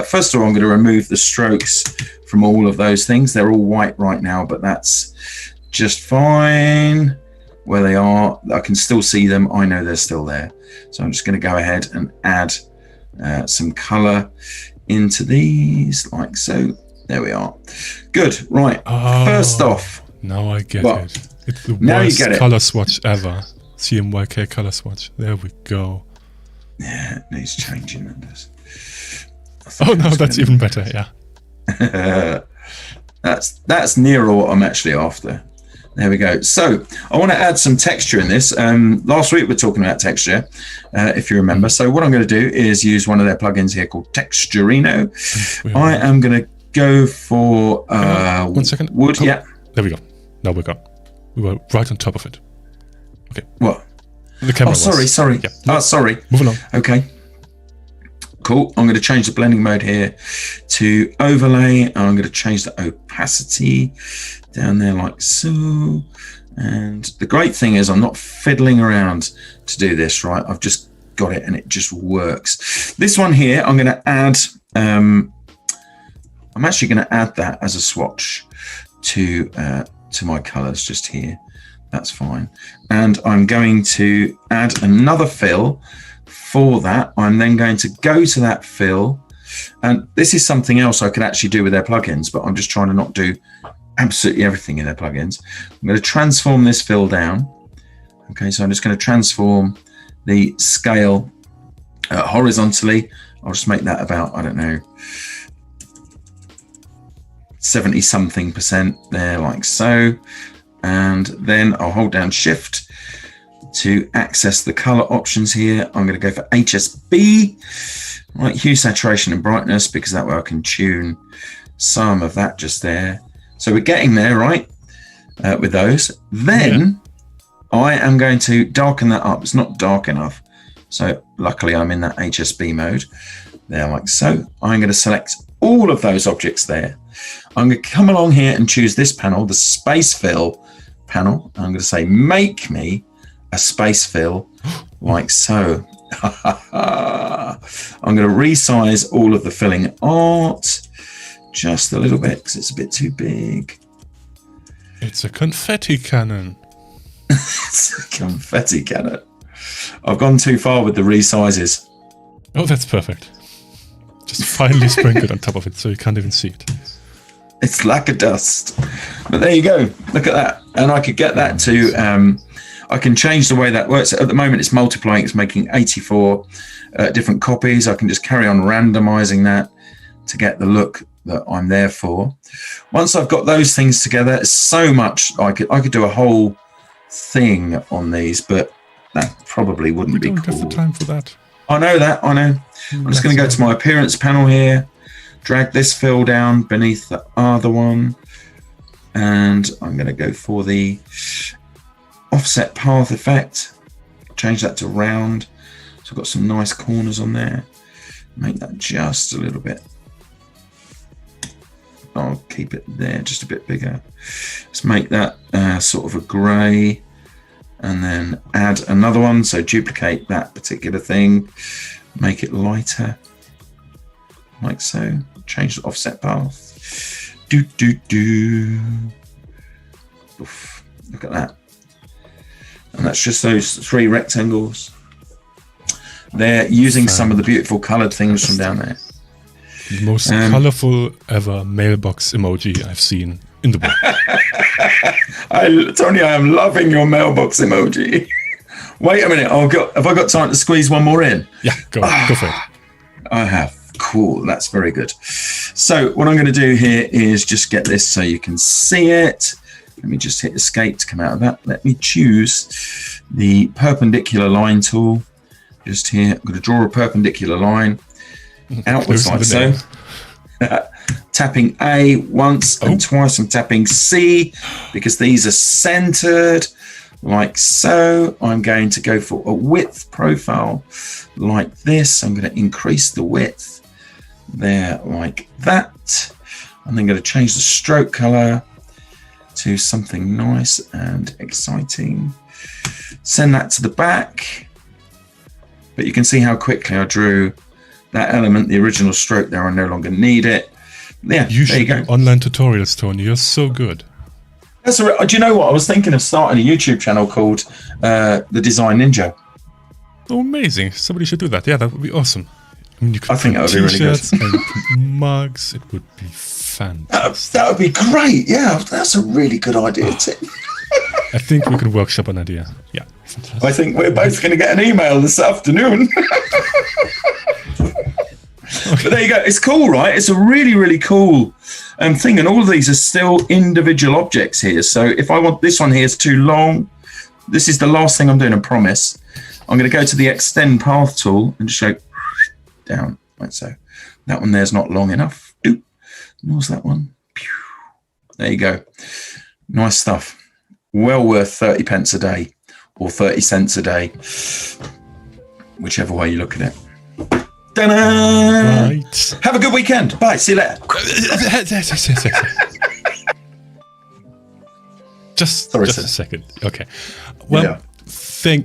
First of all, I'm going to remove the strokes from all of those things. They're all white right now, but that's just fine. Where they are, I can still see them. I know they're still there. So I'm just going to go ahead and add some color into these like so. There we are. Good. Right. Oh, first off. Now I get it. It's the now worst you get color swatch ever. CMYK color swatch. There we go. Yeah, it needs changing. That does. Oh no, that's even better. Yeah. That's nearer what I'm actually after. There we go. So I want to add some texture in this. Last week we were talking about texture, if you remember. So what I'm going to do is use one of their plugins here called Texturino. I am going to go for 1 second. Wood. Cool. Yeah. There we go. Now we're gone. We were right on top of it. Okay. What? The camera. Oh, sorry. Yeah. Oh, sorry. Moving on. Okay. Cool. I'm going to change the blending mode here to overlay. I'm going to change the opacity down there like so. And the great thing is I'm not fiddling around to do this, right? I've just got it and it just works. This one here, I'm going to add, I'm actually going to add that as a swatch to my colors just here. That's fine. And I'm going to add another fill for that, I'm then going to go to that fill. And this is something else I could actually do with their plugins, but I'm just trying to not do absolutely everything in their plugins. I'm going to transform this fill down. Okay, so I'm just going to transform the scale horizontally. I'll just make that about, I don't know, 70 something percent there, like so. And then I'll hold down Shift to access the color options here. I'm going to go for HSB, right, hue, saturation, and brightness, because that way I can tune some of that just there. So we're getting there, right, with those. Then I am going to darken that up. It's not dark enough. So luckily I'm in that HSB mode there, like so. I'm going to select all of those objects there. I'm going to come along here and choose this panel, the space fill panel. I'm going to say, make me a space fill, like so. I'm going to resize all of the filling art just a little bit because it's a bit too big. It's a confetti cannon. It's a confetti cannon. I've gone too far with the resizes. Oh, that's perfect. Just finely sprinkle it on top of it so you can't even see it. It's like a dust. But there you go. Look at that. And I could get that to, I can change the way that works. At the moment, it's multiplying. It's making 84 different copies. I can just carry on randomizing that to get the look that I'm there for. Once I've got those things together, it's so much. I could do a whole thing on these, but that probably wouldn't be cool. We don't have the time for that. I know that. I know. I'm just going to go to my appearance panel here, drag this fill down beneath the other one, and I'm going to go for the offset path effect. Change that to round. So I've got some nice corners on there. Make that just a little bit. I'll keep it there just a bit bigger. Let's make that sort of a grey, and then add another one. So duplicate that particular thing, make it lighter, like so. Change the offset path. Oof, look at that. And that's just those 3 rectangles. They're using some of the beautiful coloured things from down there. The most colourful ever mailbox emoji I've seen in the world. Tony, I am loving your mailbox emoji. Wait a minute. Have I got time to squeeze one more in? Yeah, go for it. I have. Cool. That's very good. So what I'm going to do here is just get this so you can see it. Let me just hit escape to come out of that. Let me choose the perpendicular line tool just here. I'm going to draw a perpendicular line outwards like so. Tapping A once and twice. I'm tapping C because these are centered like so. I'm going to go for a width profile like this. I'm going to increase the width there like that. I'm then going to change the stroke color to something nice and exciting. Send that to the back. But you can see how quickly I drew that element, the original stroke there. I no longer need it. Yeah, you there you go. should do online tutorials, Tony. You're so good. Do you know what? I was thinking of starting a YouTube channel called The Design Ninja. Oh, amazing. Somebody should do that. Yeah, that would be awesome. I mean, you could I think that would be really good. And mugs. It would be fantastic. That would be great. Yeah, that's a really good idea, Tim. I think we could workshop an idea. Yeah, fantastic. I think we're both going to get an email this afternoon. But there you go. It's cool, right? It's a really, really cool thing. And all of these are still individual objects here. So if I want this one here is too long, this is the last thing I'm doing, I promise. I'm going to go to the extend path tool and just go down like so. That one there's not long enough. What's that one? There you go. Nice stuff. Well worth 30 pence a day or 30 cents a day, whichever way you look at it. Ta-da! Right. Have a good weekend. Bye. See you later. Just a second. Okay. Well, ding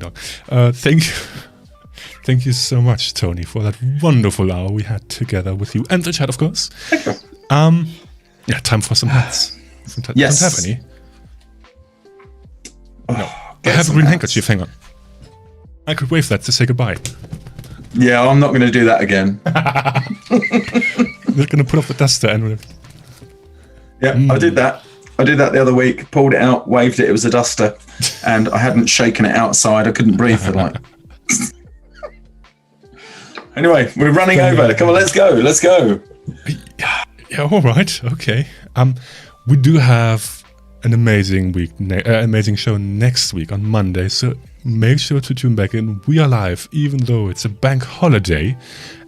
dong. Thank you so much, Tony, for that wonderful hour we had together with you and the chat, of course. Thank you. Yeah, time for some hats. Yes. Don't have any. No. I have a green handkerchief. Hang on. I could wave that to say goodbye. Yeah, I'm not going to do that again. They're going to put off the duster and... Yeah, I did that. I did that the other week. Pulled it out, waved it. It was a duster. And I hadn't shaken it outside. I couldn't breathe for like... Anyway, we're running over. Come on, let's go. Let's go. Yeah, all right. Okay. We do have an amazing amazing show next week on Monday, so make sure to tune back in. We are live, even though it's a bank holiday.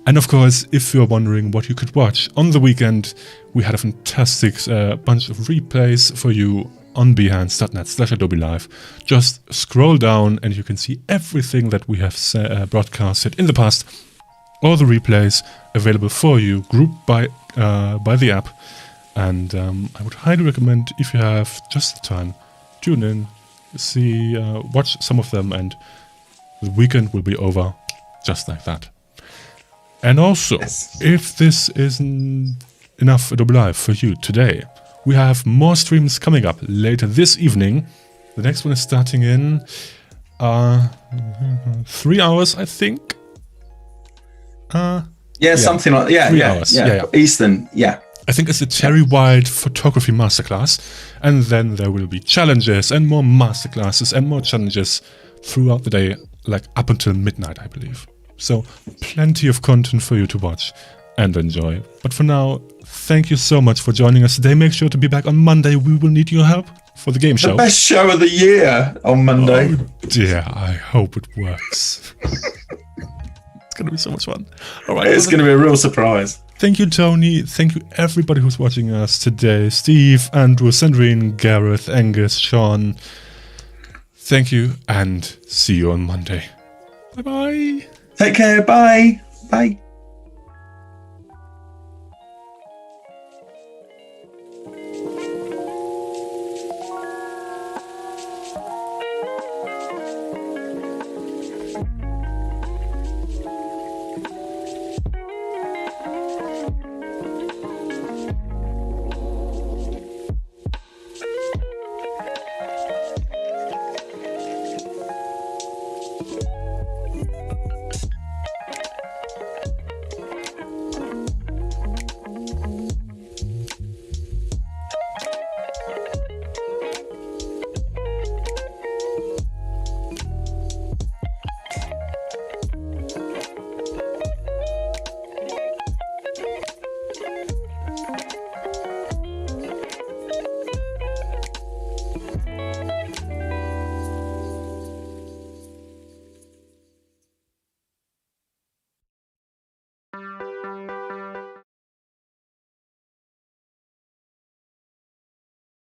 And of course, if you're wondering what you could watch on the weekend, we had a fantastic bunch of replays for you on behance.net/Adobe Live. Just scroll down and you can see everything that we have broadcasted in the past. All the replays available for you, grouped by the app. And I would highly recommend, if you have just the time, tune in, see, watch some of them, and the weekend will be over just like that. And also, if this isn't enough Adobe Live for you today, we have more streams coming up later this evening. The next one is starting in 3 hours, I think. Something like 3 hours. Yeah. Eastern, yeah. I think it's a Cherry White photography masterclass, and then there will be challenges and more masterclasses and more challenges throughout the day, like up until midnight, I believe. So plenty of content for you to watch and enjoy. But for now, thank you so much for joining us today. Make sure to be back on Monday. We will need your help for the game show. The best show of the year on Monday. Oh dear, I hope it works. It's going to be so much fun. All right, it's going to be a real surprise. Thank you, Tony. Thank you, everybody who's watching us today. Steve, Andrew, Sandrine, Gareth, Angus, Sean. Thank you, and see you on Monday. Bye-bye. Take care. Bye. Bye.